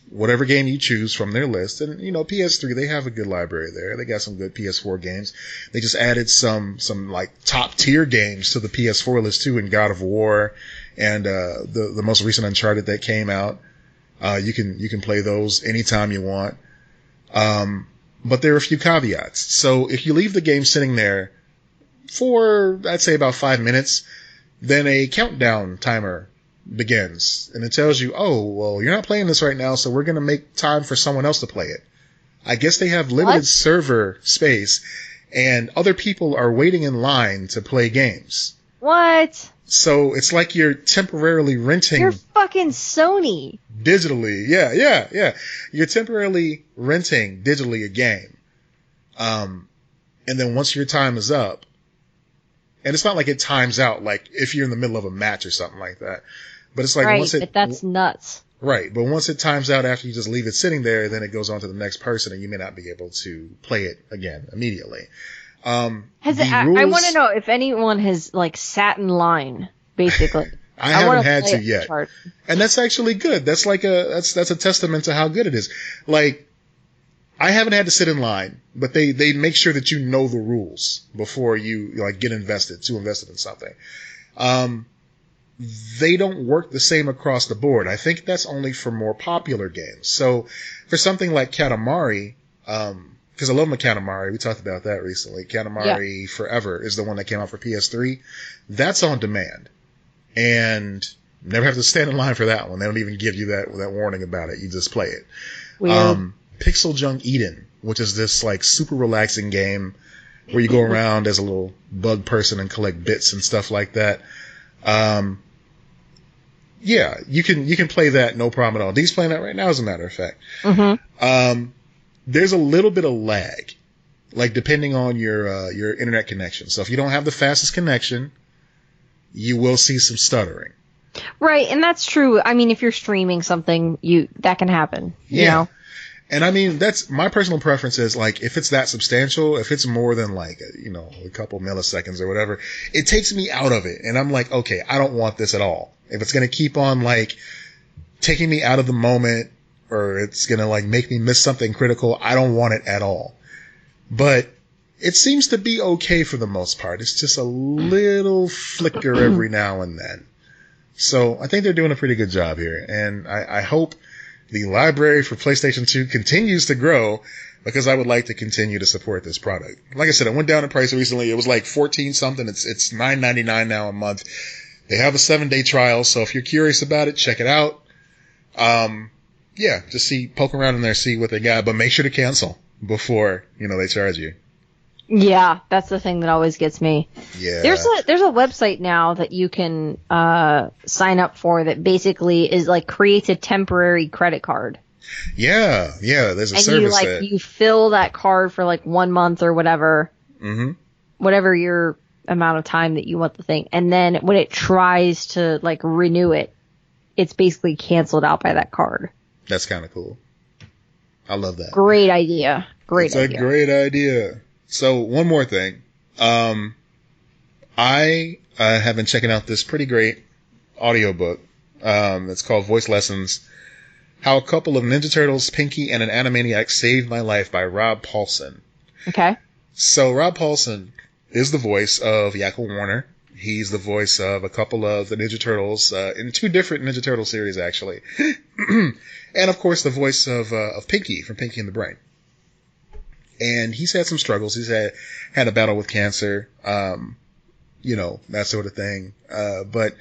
whatever game you choose from their list, and PS3 they have a good library there. They got some good PS4 games. They just added some like top tier games to the PS4 list too, in God of War and the most recent Uncharted that came out. You can play those anytime you want. But there are a few caveats. So if you leave the game sitting there for, I'd say, about 5 minutes, then a countdown timer begins. And it tells you, oh, well, you're not playing this right now, so we're going to make time for someone else to play it. I guess they have limited server space, and other people are waiting in line to play games. What? So it's like you're temporarily renting. You're fucking Sony. Digitally. Yeah. You're temporarily renting digitally a game. And then once your time is up, and it's not like it times out, like if you're in the middle of a match or something like that. But it's like but that's nuts. Right. But once it times out after you just leave it sitting there, then it goes on to the next person and you may not be able to play it again immediately. I want to know if anyone has like sat in line, basically. I haven't had to yet. And that's actually good. That's like that's a testament to how good it is. Like, I haven't had to sit in line, but they make sure that you know the rules before you get invested in something. They don't work the same across the board. I think that's only for more popular games. So for something like Katamari, because I love my Katamari. We talked about that recently. Katamari Forever is the one that came out for PS3. That's on demand. And never have to stand in line for that one. They don't even give you that warning about it. You just play it. Pixel Junk Eden, which is this like super relaxing game where you go around as a little bug person and collect bits and stuff like that. Yeah, you can play that no problem at all. Dee's playing that right now, as a matter of fact. Mm-hmm. There's a little bit of lag, like depending on your internet connection. So if you don't have the fastest connection, you will see some stuttering. Right, and that's true. I mean, if you're streaming something, that can happen. You know? And I mean, that's my personal preference is like, if it's that substantial, if it's more than like, a couple milliseconds or whatever, it takes me out of it. And I'm like, okay, I don't want this at all. If it's going to keep on like taking me out of the moment, or it's going to like make me miss something critical, I don't want it at all. But it seems to be okay for the most part. It's just a little flicker every now and then. So I think they're doing a pretty good job here. And I hope the library for PlayStation 2 continues to grow, because I would like to continue to support this product. Like I said, it went down in price recently. It was like 14 something. It's $9.99 now a month. They have a 7-day trial, so if you're curious about it, check it out. Just poke around in there, see what they got, but make sure to cancel before, they charge you. Yeah, that's the thing that always gets me. Yeah. There's a website now that you can sign up for that basically is like creates a temporary credit card. Yeah, there's a service and you fill that card for like 1 month or whatever. Mm-hmm. Whatever your amount of time that you want the thing. And then when it tries to like renew it, it's basically canceled out by that card. That's kind of cool. I love that. Great idea. It's a great idea. So one more thing. I have been checking out this pretty great audiobook. It's called Voice Lessons: How a Couple of Ninja Turtles, Pinky, and an Animaniac Saved My Life by Rob Paulsen. Okay. So Rob Paulsen is the voice of Yakko Warner. He's the voice of a couple of the Ninja Turtles in 2 different Ninja Turtle series, actually. And, of course, the voice of Pinky from Pinky and the Brain. And he's had some struggles. He's had a battle with cancer, that sort of thing. But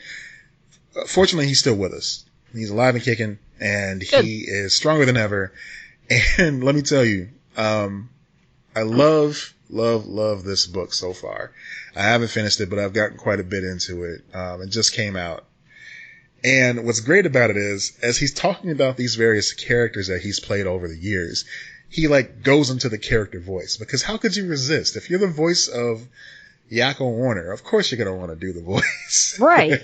fortunately, he's still with us. He's alive and kicking, and Good. he is stronger than ever. And let me tell you, I love this book so far. I haven't finished it, but I've gotten quite a bit into it. It just came out. And what's great about it is, as he's talking about these various characters that he's played over the years, he goes into the character voice. Because how could you resist? If you're the voice of Yakko Warner, of course you're going to want to do the voice. Right.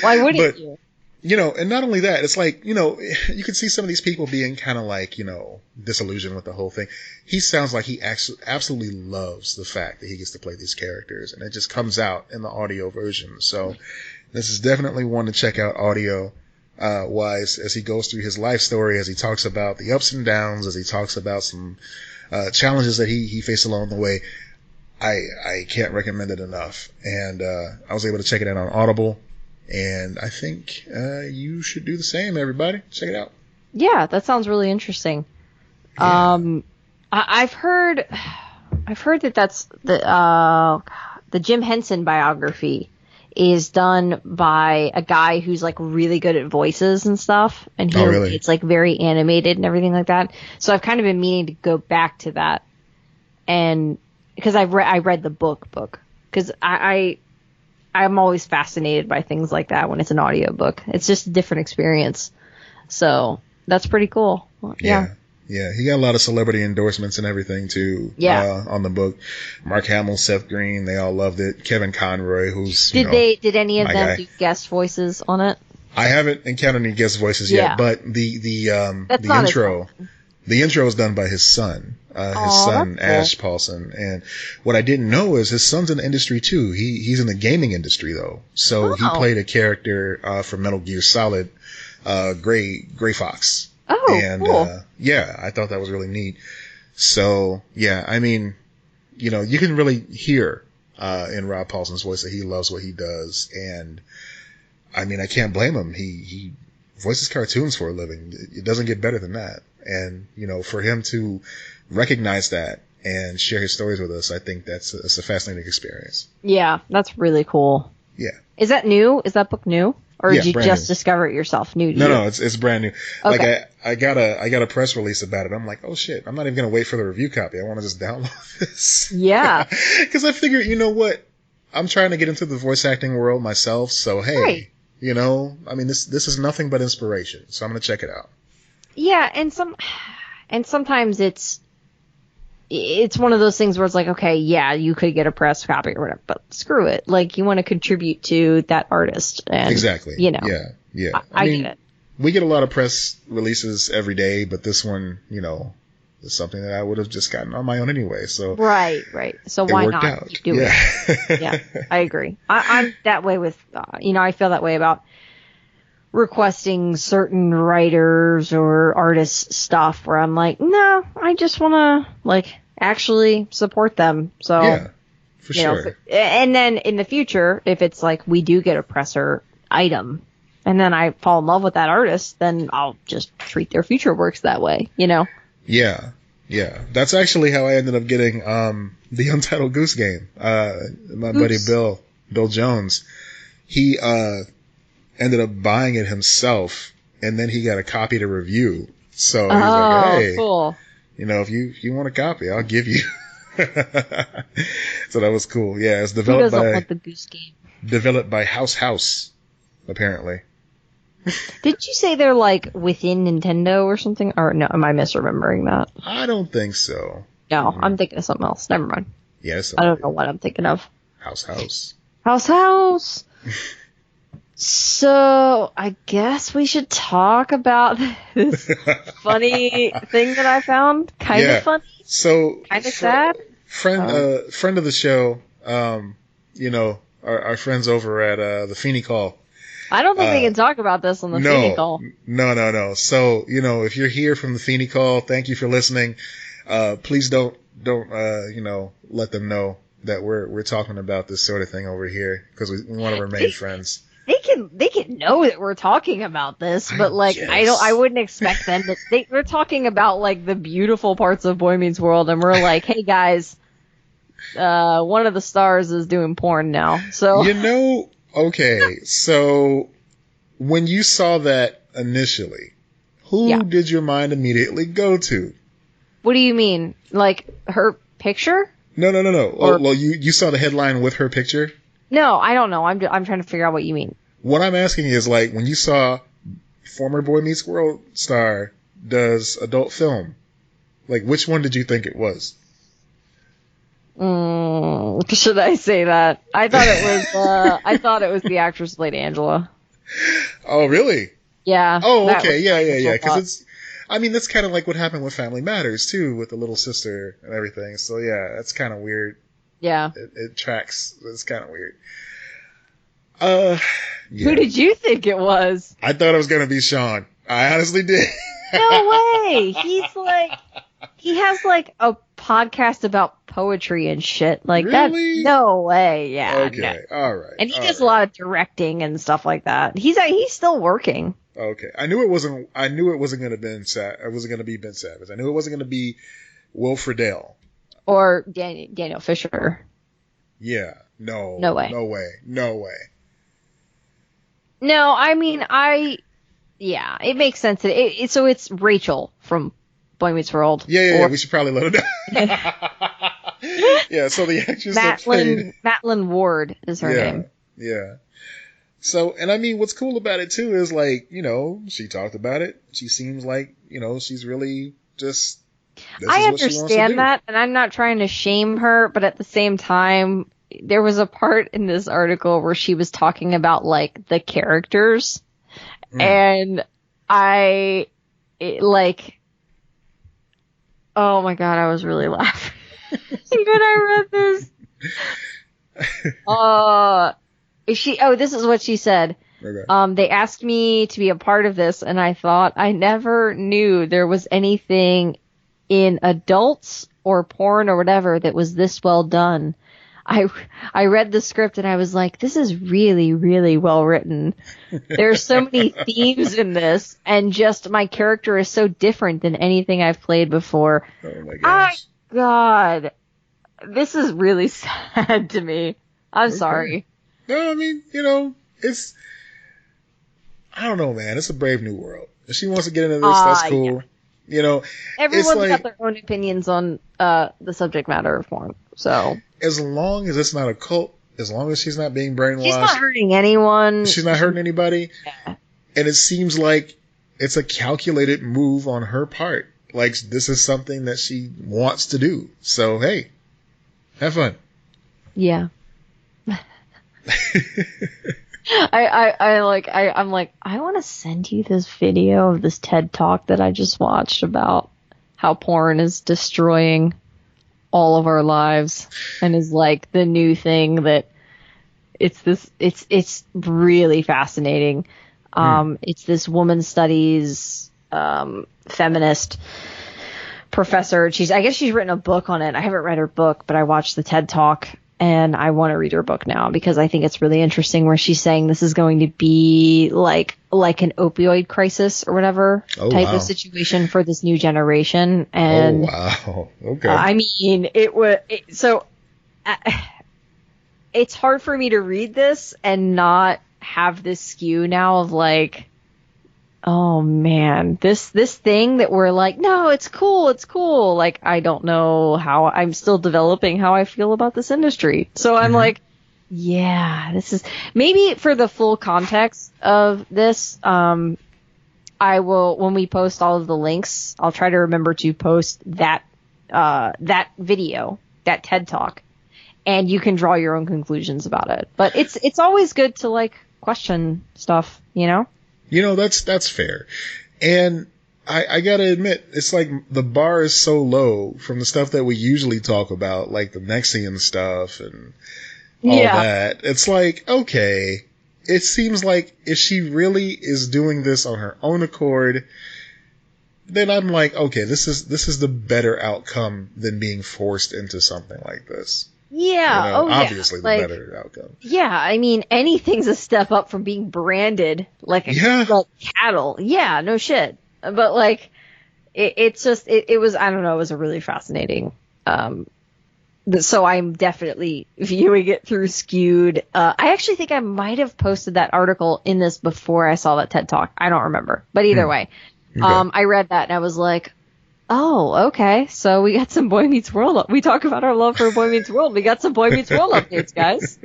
Why wouldn't you? And not only that, it's you can see some of these people being kind of disillusioned with the whole thing. He sounds like he actually absolutely loves the fact that he gets to play these characters, and it just comes out in the audio version. So this is definitely one to check out audio wise, as he goes through his life story, as he talks about the ups and downs, as he talks about some challenges that he faced along the way. I can't recommend it enough. And I was able to check it out on Audible. And I think you should do the same, everybody. Check it out. Yeah, that sounds really interesting. Yeah. I've heard that that's the Jim Henson biography is done by a guy who's really good at voices and stuff, and really? It's very animated and everything like that. So I've kind of been meaning to go back to that, and because I read the book because I'm always fascinated by things like that when it's an audiobook. It's just a different experience. So that's pretty cool. Yeah. Yeah. He got a lot of celebrity endorsements and everything too. Yeah. On the book. Mark Hamill, Seth Green, they all loved it. Kevin Conroy, who's did any of them do guest voices on it? I haven't encountered any guest voices yet, but the intro is done by his son. His son, Ash Paulsen. And what I didn't know is his son's in the industry too. He's in the gaming industry though. So he played a character from Metal Gear Solid, Gray Fox. Oh, and cool. I thought that was really neat. So yeah, I mean, you can really hear in Rob Paulsen's voice that he loves what he does, and I mean, I can't blame him. He voices cartoons for a living. It doesn't get better than that. And for him to recognize that and share his stories with us, I think it's a fascinating experience. Yeah, that's really cool. Yeah. Is that new? Is that book new? Or did you just new. Discover it yourself? New to you? No, it's brand new. Okay. I got a press release about it. I'm like, oh shit, I'm not even gonna wait for the review copy. I want to just download this. Yeah. Because I figured, you know what? I'm trying to get into the voice acting world myself, so hey, right. I mean, this is nothing but inspiration. So I'm gonna check it out. Yeah, and sometimes it's one of those things where it's like, okay, yeah, you could get a press copy or whatever, but screw it. You want to contribute to that artist. And, exactly. Yeah. I mean, get it. We get a lot of press releases every day, but this one, is something that I would have just gotten on my own anyway. So Right. So why not out. keep doing it? Yeah, I agree. I'm that way with, I feel that way about requesting certain writers or artists stuff where I'm like, no, I just want to actually support them. So yeah, for sure. And then in the future, if it's we do get a presser item and then I fall in love with that artist, then I'll just treat their future works that way, Yeah. That's actually how I ended up getting the Untitled Goose Game. My buddy Bill Jones, he ended up buying it himself, and then he got a copy to review. So he's like, hey, cool. If you want a copy, I'll give you. So that was cool. Yeah, it's developed want the Goose Game? Developed by House, apparently. Did you say they're within Nintendo or something? Or no, am I misremembering that? I don't think so. No, I'm thinking of something else. Never mind. Yes. I don't know what I'm thinking of. House. So, I guess we should talk about this funny thing that I found. Kind of funny. So, kind of sad. Friend of the show, our friends over at the Feeney Call. I don't think we can talk about this on the Feeney Call. No. So, if you're here from the Feeney Call, thank you for listening. Please don't let them know that we're talking about this sort of thing over here, because we want to remain friends. They can know that we're talking about this, but I wouldn't expect them to. We're talking about like the beautiful parts of Boy Meets World, and we're like, hey guys, one of the stars is doing porn now. So okay. So when you saw that initially, who did your mind immediately go to? What do you mean? Like her picture? No. Well, you saw the headline with her picture? No, I don't know. I'm trying to figure out what you mean. What I'm asking is, like, when you saw former Boy Meets World star does adult film, like, which one did you think it was? Should I say that? I thought it was the actress who played Angela. Oh, really? Yeah. Oh, okay. Yeah. Because that's kind of like what happened with Family Matters too, with the little sister and everything. So yeah, that's kind of weird. Yeah. It tracks. It's kind of weird. Yeah. Who did you think it was? I thought it was going to be Sean. I honestly did. No way. He has like a podcast about poetry and shit. Like really? That. No way. Yeah. Okay. No. All right. And he does a lot of directing and stuff like that. He's still working. Okay. I knew it wasn't going to be Ben Savage. I knew it wasn't going to be Will Friedle. Or Daniel Fisher. Yeah. No. No way. No, I mean, it makes sense. So it's Rachel from Boy Meets World. Yeah. We should probably let her know. Yeah, so the actress that played... Madeline Ward is her name. Yeah. So, and I mean, what's cool about it too is like, she talked about it. She seems like, she's really just... I understand that, and I'm not trying to shame her, but at the same time, there was a part in this article where she was talking about like the characters, and oh my god, I was really laughing when I read this. This is what she said. Okay. They asked me to be a part of this, and I thought I never knew there was anything in adults or porn or whatever that was this well done. I read the script and I was like, this is really, really well written. There's so many themes in this, and just my character is so different than anything I've played before. Oh my gosh. God. This is really sad to me. I'm sorry. No, I mean, I don't know, man. It's a brave new world. If she wants to get into this, that's cool. Yeah. Everyone's got their own opinions on the subject matter of porn. So as long as it's not a cult, as long as she's not being brainwashed, she's not hurting anyone. She's not hurting anybody. Yeah. And it seems like it's a calculated move on her part. Like, this is something that she wants to do. So hey, have fun. Yeah. I'm like, I want to send you this video of this TED Talk that I just watched about how porn is destroying all of our lives and is like the new thing that it's really fascinating. It's this woman studies, feminist professor. I guess she's written a book on it. I haven't read her book, but I watched the TED Talk. And I want to read her book now because I think it's really interesting where she's saying this is going to be like an opioid crisis or whatever type of situation for this new generation. And okay. I mean, it's hard for me to read this and not have this skew now of like, oh man, this thing that we're like, no, it's cool. Like, I don't know how I'm still developing how I feel about this industry. So I'm like, yeah, this is maybe for the full context of this. I will, when we post all of the links, I'll try to remember to post that video, that TED Talk, and you can draw your own conclusions about it. But it's always good to like question stuff, That's fair. And I gotta admit, it's like the bar is so low from the stuff that we usually talk about, like the Nexium stuff and, all Yeah. that. It's like, okay, it seems like if she really is doing this on her own accord, then I'm like, okay, this is the better outcome than being forced into something like this. Yeah. You know, Oh, obviously yeah. the Like, better outcome. yeah, I mean, anything's a step up from being branded like like cattle. Yeah, no shit. But like, it's just, it was, I don't know, it was a really fascinating. So I'm definitely viewing it through Skewed. I actually think I might have posted that article in this before I saw that TED Talk. I don't remember, but either way, Okay. I read that and I was like, oh, okay. So we got some Boy Meets World. We talk about our love for Boy Meets World. We got some Boy Meets World updates, guys.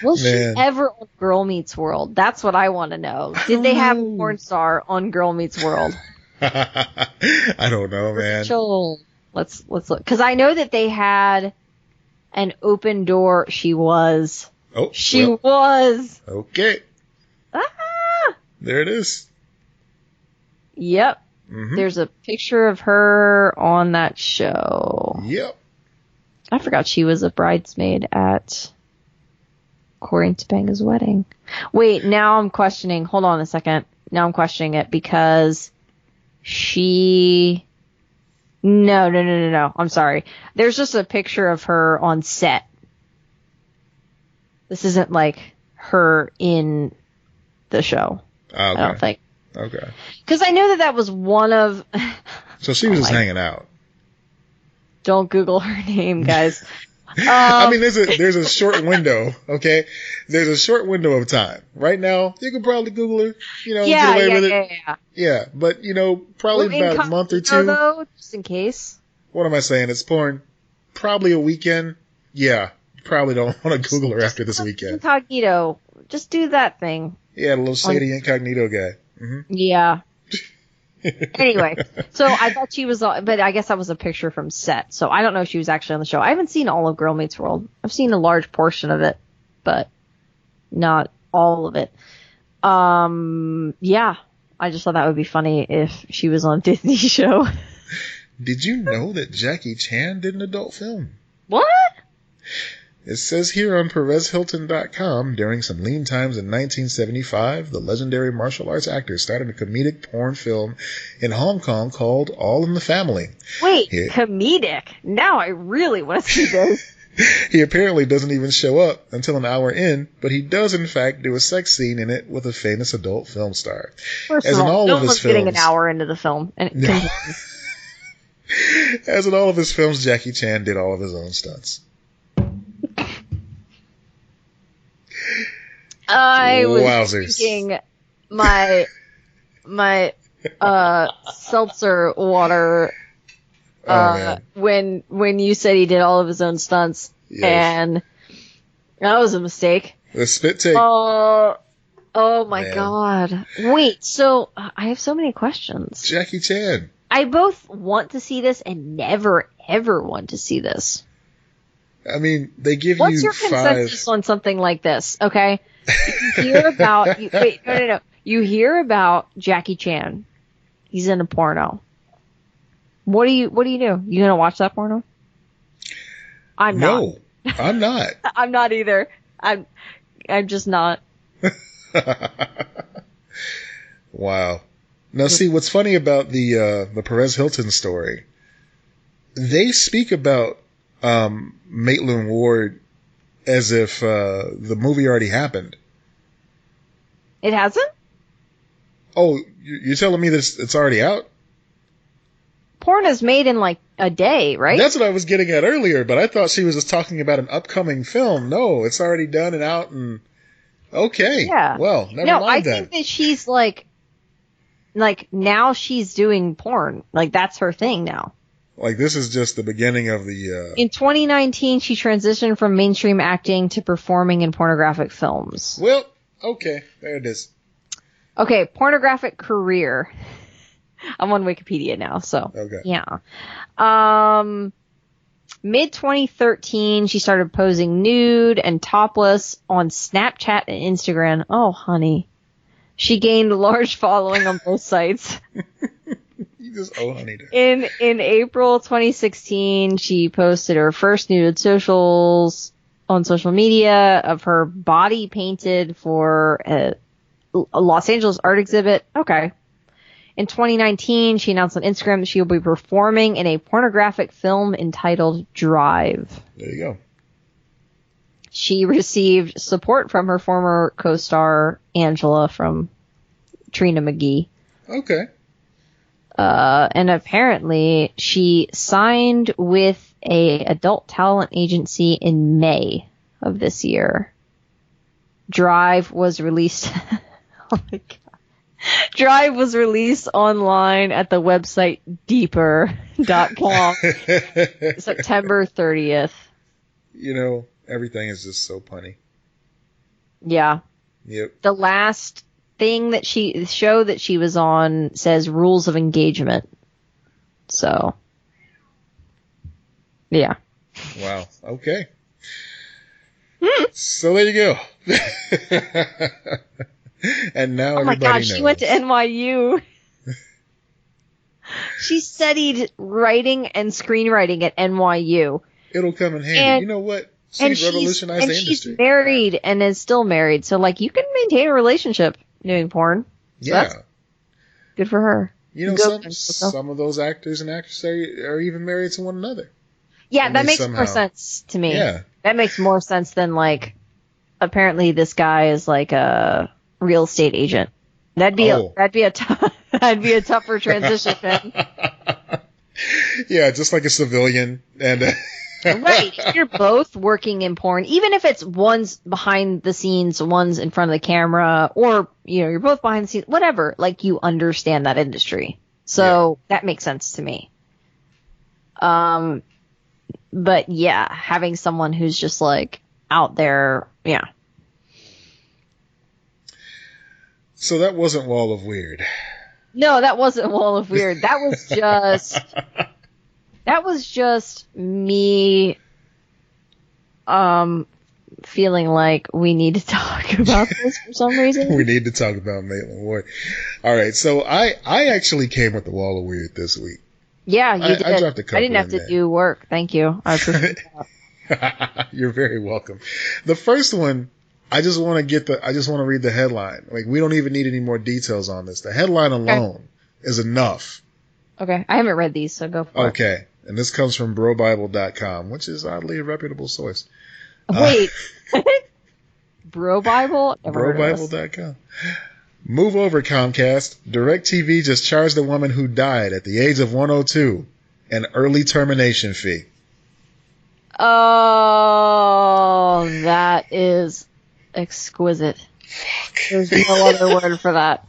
Was she ever on Girl Meets World? That's what I want to know. Did they have a porn star on Girl Meets World? I don't know, man. Rachel, let's look, because I know that they had an open door. She was. Oh, she was. Okay. Ah! There it is. Yep. Mm-hmm. There's a picture of her on that show. Yep. I forgot she was a bridesmaid at Corey and Tobanga's wedding. Wait, now I'm questioning. Hold on a second. Now I'm questioning it because she... No. I'm sorry. There's just a picture of her on set. This isn't like her in the show. Okay. I don't think. Okay. Because I know that was one of... So she was just hanging out. Don't Google her name, guys. I mean, there's a short window, okay? There's a short window of time. Right now, you could probably Google her, get away with it. Yeah, but, probably about a month or two. Though, just in case. What am I saying? It's porn. Probably a weekend. Yeah, you probably don't want to Google her after this weekend. Incognito. Just do that thing. Yeah, the little shady incognito guy. Mm-hmm. Yeah. Anyway, so I thought she was, but I guess that was a picture from set. So I don't know if she was actually on the show. I haven't seen all of Girl Meets World. I've seen a large portion of it, but not all of it. Yeah, I just thought that would be funny if she was on a Disney show. Did you know that Jackie Chan did an adult film? What? It says here on PerezHilton.com, during some lean times in 1975, the legendary martial arts actor started a comedic porn film in Hong Kong called All in the Family. Wait, comedic? Now I really want to see this. He apparently doesn't even show up until an hour in, but he does in fact do a sex scene in it with a famous adult film star. First of all, no one's getting an hour into the film. As in all of his films, Jackie Chan did all of his own stunts. I was drinking my seltzer water when you said he did all of his own stunts, and that was a mistake. The spit take. Oh my God! Wait, so I have so many questions. Jackie Chan. I both want to see this and never ever want to see this. I mean, they give What's you your consensus on something like this? Okay. You hear about no. You hear about Jackie Chan. He's in a porno. What do you do? You gonna watch that porno? I'm not. No, I'm not. I'm not either. I'm just not. Wow. Now, see, what's funny about the Perez Hilton story? They speak about Maitland Ward as if the movie already happened. It hasn't? Oh, you're telling me this? It's already out? Porn is made in like a day, right? That's what I was getting at earlier, but I thought she was just talking about an upcoming film. No, it's already done and out and... Okay. Yeah. Well, never mind I that. think that she's like now she's doing porn. Like that's her thing now. Like this is just the beginning of the... In 2019, she transitioned from mainstream acting to performing in pornographic films. Well, okay. There it is. Okay, pornographic career. I'm on Wikipedia now, so okay. Yeah. Mid 2013, she started posing nude and topless on Snapchat and Instagram. Oh, honey. She gained a large following on both sites. You just honeyed her. In April 2016, she posted her first nude socials. on social media of her body painted for a Los Angeles art exhibit. Okay. In 2019, she announced on Instagram that she will be performing in a pornographic film entitled Drive. There you go. She received support from her former co-star Angela from Trina McGee. Okay. And apparently she signed with a adult talent agency in May of this year. Drive was released. Oh my God. Drive was released online at the website deeper.com September 30th. You know, everything is just so punny. Yeah. Yep. The last show that she was on says Rules of Engagement. So, yeah. Wow. Okay. So there you go. And now oh my everybody God, knows. she went to NYU. She studied writing and screenwriting at NYU. It'll come in handy. You know what? She revolutionized the industry. She's married and is still married. So, like, you can maintain a relationship doing porn. So Yeah. Good for her. You know, some of those actors and actresses are even married to one another. Yeah, and that makes more sense to me. Yeah. That makes more sense than, like, apparently this guy is like a real estate agent. That'd be a tougher transition then. Yeah, just like a civilian and right. If you're both working in porn, even if it's one's behind the scenes, one's in front of the camera, or you're both behind the scenes, whatever, like you understand that industry. So that makes sense to me. But yeah, having someone who's just like out there, yeah. So that wasn't Wall of Weird. No, that wasn't Wall of Weird. That was just me feeling like we need to talk about this for some reason. We need to talk about Maitland Ward. All right, so I actually came with the Wall of Weird this week. Yeah, you did. I dropped a couple. I didn't have to do work. Thank you. I appreciate that. You're very welcome. The first one, I just want to read the headline. Like, we don't even need any more details on this. The headline alone is enough. Okay. I haven't read these, so go for it. Okay. And this comes from brobible.com, which is oddly a reputable source. Wait. Bro Bible? Brobible.com. Move over, Comcast. DirecTV just charged a woman who died at the age of 102 an early termination fee. Oh, that is exquisite. Fuck. There's no other word for that.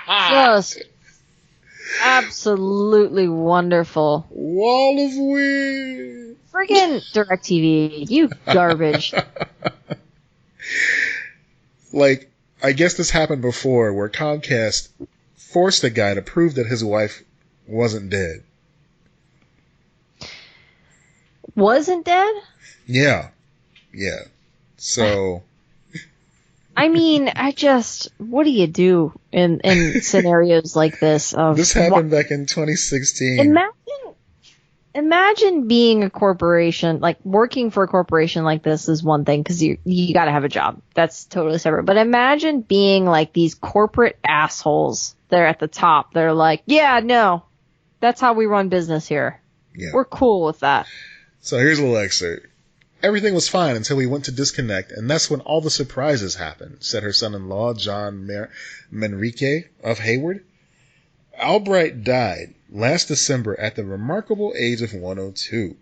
Just absolutely wonderful. Wall of Weird. Friggin' DirecTV, you garbage. Like, I guess this happened before where Comcast forced a guy to prove that his wife wasn't dead. Wasn't dead? Yeah. Yeah. So. I mean, what do you do in scenarios like this? This happened back in 2016. Imagine being a corporation, like working for a corporation like this is one thing because you got to have a job. That's totally separate. But imagine being like these corporate assholes. They're at the top. They're like, yeah, no, that's how we run business here. Yeah. We're cool with that. So here's a little excerpt. Everything was fine until we went to disconnect, and that's when all the surprises happened, said her son-in-law, John Manrique of Hayward. Albright died last December at the remarkable age of 102.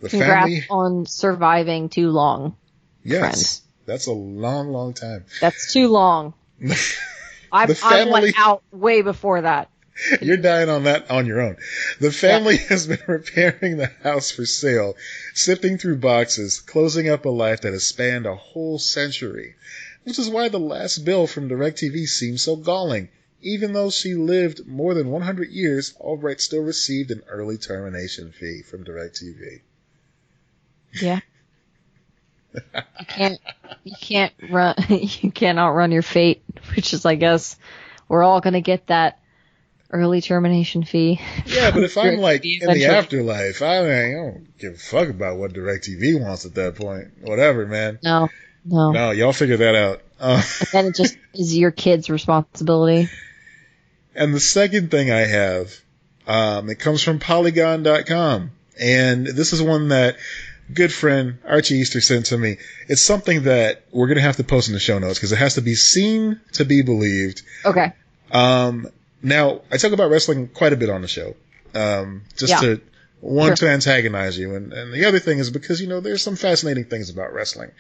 Congrats on surviving too long. Yes, friend. That's a long, long time. That's too long. I went out way before that. You're dying on that on your own. The family has been preparing the house for sale, sifting through boxes, closing up a life that has spanned a whole century, which is why the last bill from DirecTV seems so galling. Even though she lived more than 100 years, Albright still received an early termination fee from DirecTV. Yeah. You can't outrun your fate, which is, I guess, we're all going to get that early termination fee. Yeah, but if I'm like DirecTV in the eventually. afterlife, I don't give a fuck about what DirecTV wants at that point. Whatever, man. No. No, y'all figure that out. And then it just is your kid's responsibility. And the second thing I have, it comes from Polygon.com. And this is one that good friend Archie Easter sent to me. It's something that we're going to have to post in the show notes because it has to be seen to be believed. Okay. Now, I talk about wrestling quite a bit on the show. To antagonize you. And the other thing is because, there's some fascinating things about wrestling.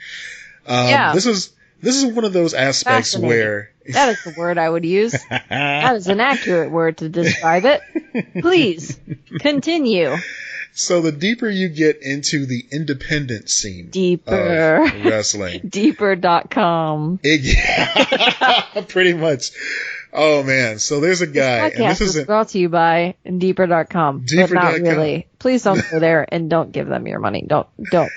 This is one of those aspects where that is the word I would use. That is an accurate word to describe it. Please continue. So the deeper you get into the independent scene deeper of wrestling, deeper.com. Pretty much. Oh man, so there's a guy, and this is brought to you by deeper.com, but not really. Please don't go there and don't give them your money. Don't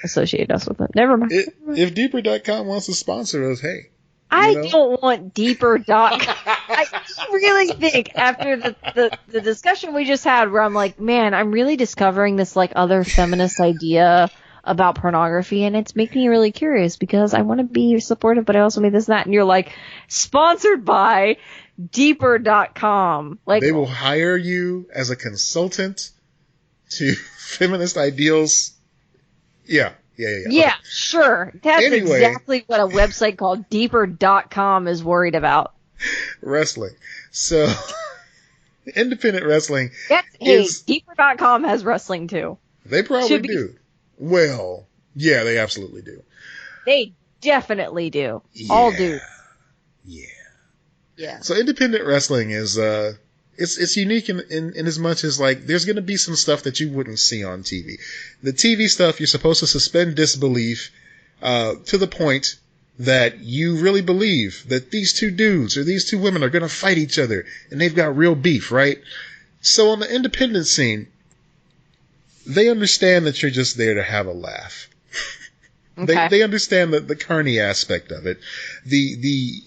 associate us with it. Never mind. If deeper.com wants to sponsor us, hey. I don't want deeper.com. I really think after the discussion we just had where I'm like, man, I'm really discovering this like other feminist idea about pornography, and it's making me really curious because I want to be supportive, but I also need this and that. And you're like, sponsored by deeper.com. Like, they will hire you as a consultant to feminist ideals. Yeah, okay. Sure. That's exactly what a website called deeper.com is worried about. Wrestling. So, independent wrestling deeper.com has wrestling too. They probably do. Well, yeah, they absolutely do. They definitely do. All do. Yeah. So independent wrestling is it's unique in as much as like there's going to be some stuff that you wouldn't see on TV. The TV stuff you're supposed to suspend disbelief to the point that you really believe that these two dudes or these two women are going to fight each other and they've got real beef, right? So on the independent scene, they understand that you're just there to have a laugh. Okay. They understand the carny aspect of it. The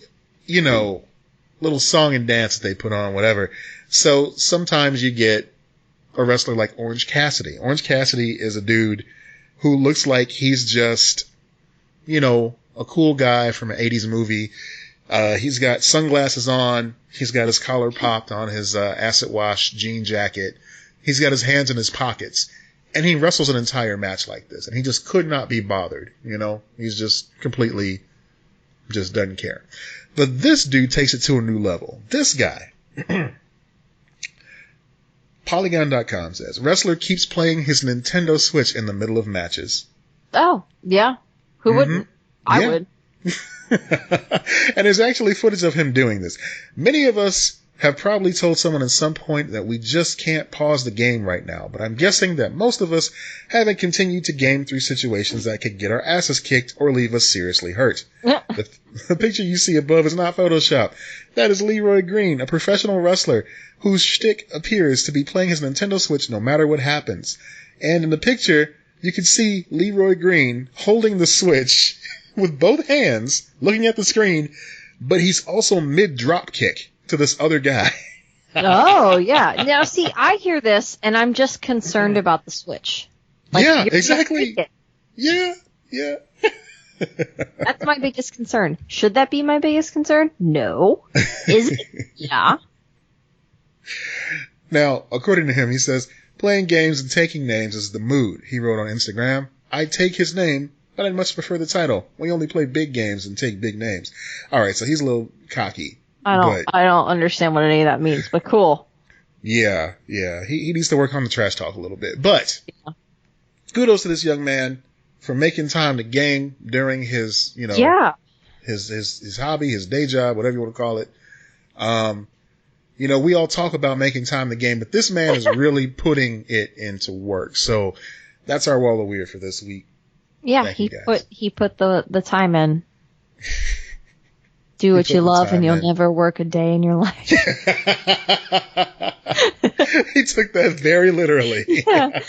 little song and dance that they put on, whatever. So sometimes you get a wrestler like Orange Cassidy. Orange Cassidy is a dude who looks like he's just, a cool guy from an 80s movie. He's got sunglasses on. He's got his collar popped on his acid wash jean jacket. He's got his hands in his pockets. And he wrestles an entire match like this. And he just could not be bothered, He's just completely just doesn't care. But this dude takes it to a new level. This guy, Polygon.com says, wrestler keeps playing his Nintendo Switch in the middle of matches. Oh, yeah. Who wouldn't? I would. And there's actually footage of him doing this. Many of us have probably told someone at some point that we just can't pause the game right now, but I'm guessing that most of us haven't continued to game through situations that could get our asses kicked or leave us seriously hurt. The picture you see above is not Photoshop. That is Leroy Green, a professional wrestler whose shtick appears to be playing his Nintendo Switch no matter what happens. And in the picture, you can see Leroy Green holding the Switch with both hands, looking at the screen, but he's also mid-drop kick to this other guy. Oh, yeah. Now, see, I hear this, and I'm just concerned about the Switch. Like, yeah, exactly. Yeah. That's my biggest concern. Should that be my biggest concern? No. Is it? Yeah. Now, according to him, he says, playing games and taking names is the mood. He wrote on Instagram, I'd take his name, but I'd much prefer the title. We only play big games and take big names. All right, so he's a little cocky. I don't understand what any of that means, but cool. Yeah. He needs to work on the trash talk a little bit. But kudos to this young man for making time to game during his, his hobby, his day job, whatever you want to call it. We all talk about making time to game, but this man is really putting it into work. So that's our Wall of Weird for this week. Yeah, he put the time in. Do what you love and you'll never work a day in your life. He took that very literally. Yeah.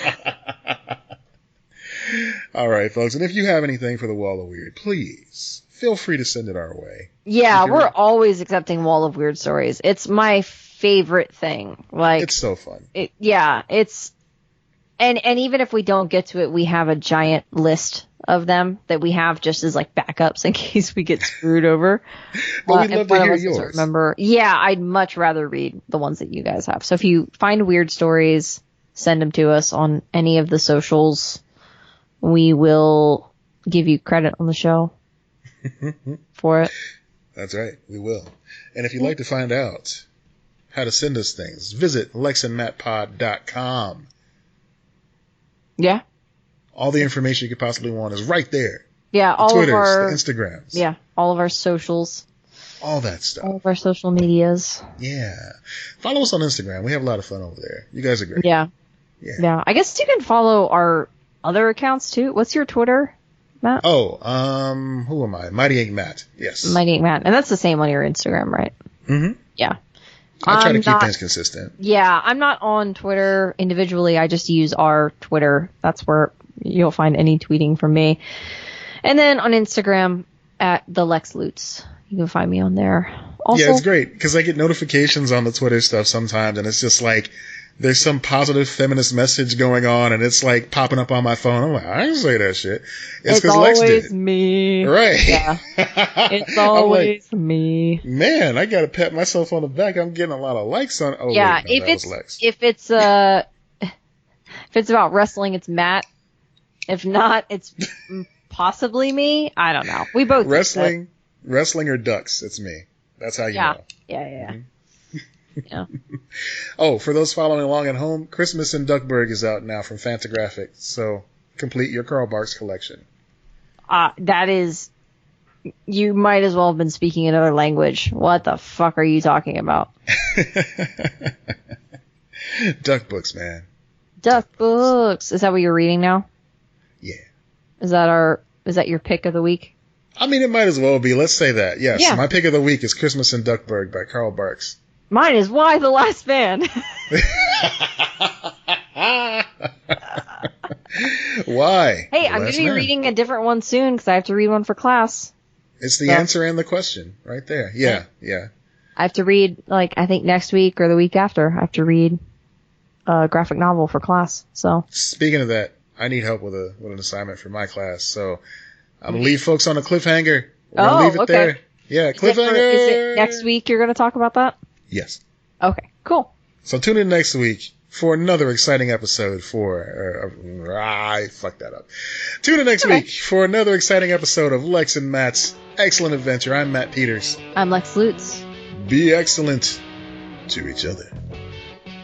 All right, folks. And if you have anything for the Wall of Weird, please feel free to send it our way. Yeah, we're always accepting Wall of Weird stories. It's my favorite thing. Like, it's so fun. It's and even if we don't get to it, we have a giant list of them that we have just as like backups in case we get screwed over. But we'd love to hear yours. Remember, I'd much rather read the ones that you guys have. So if you find weird stories, send them to us on any of the socials. We will give you credit on the show for it. That's right, we will. And if you'd like to find out how to send us things, visit lexandmattpod.com. Yeah. All the information you could possibly want is right there. Yeah, the Twitters, the Instagrams. Yeah, all of our socials. All that stuff. All of our social medias. Yeah. Follow us on Instagram. We have a lot of fun over there. You guys are great. Yeah. I guess you can follow our other accounts too. What's your Twitter, Matt? Oh, who am I? Mighty Ink Matt. Yes. Mighty Ink Matt. And that's the same on your Instagram, right? Mm-hmm. Yeah. I try to keep things consistent. Yeah, I'm not on Twitter individually. I just use our Twitter. That's where you'll find any tweeting from me. And then on Instagram at the Lex Lutz. You can find me on there. Also, yeah, it's great because I get notifications on the Twitter stuff sometimes, and it's just like there's some positive feminist message going on, and it's like popping up on my phone. I'm like, I didn't say that shit. It's because Lex did. It's me. Right. Yeah. It's always like, me. Man, I got to pat myself on the back. I'm getting a lot of likes on. Oh, yeah. Wait, no, if it's about wrestling, it's Matt. If not, it's possibly me. I don't know. We both wrestling or ducks. It's me. That's how you know. Yeah. Mm-hmm. Yeah. Oh, for those following along at home, Christmas in Duckburg is out now from Fantagraphics. So complete your Karl Barks collection. That is, you might as well have been speaking another language. What the fuck are you talking about? Duck books, man. Duck books. Is that what you're reading now? Yeah. Is that your pick of the week? I mean, it might as well be. Let's say that. Yes. Yeah. My pick of the week is Christmas in Duckburg by Karl Barks. Mine is Why the Last Man. Why? Hey, I'm going to be reading a different one soon because I have to read one for class. It's the answer and the question right there. Yeah. I have to read, I think next week or the week after, I have to read a graphic novel for class. So speaking of that, I need help with an assignment for my class. So I'm going to leave folks on a cliffhanger. We're going to leave it there. Yeah, cliffhanger. Is it next week you're going to talk about that? Yes. Okay, cool. So tune in next week for another exciting episode I fucked that up. Tune in next week for another exciting episode of Lex and Matt's Excellent Adventure. I'm Matt Peters. I'm Lex Lutz. Be excellent to each other.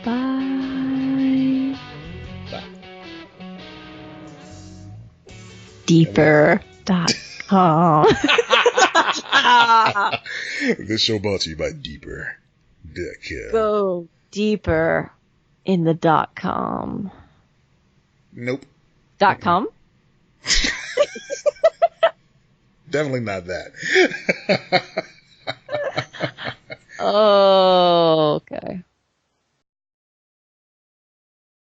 Bye. Deeper.com. This show brought to you by Deeper. Go deeper in the .com. Nope. .com? Definitely not that.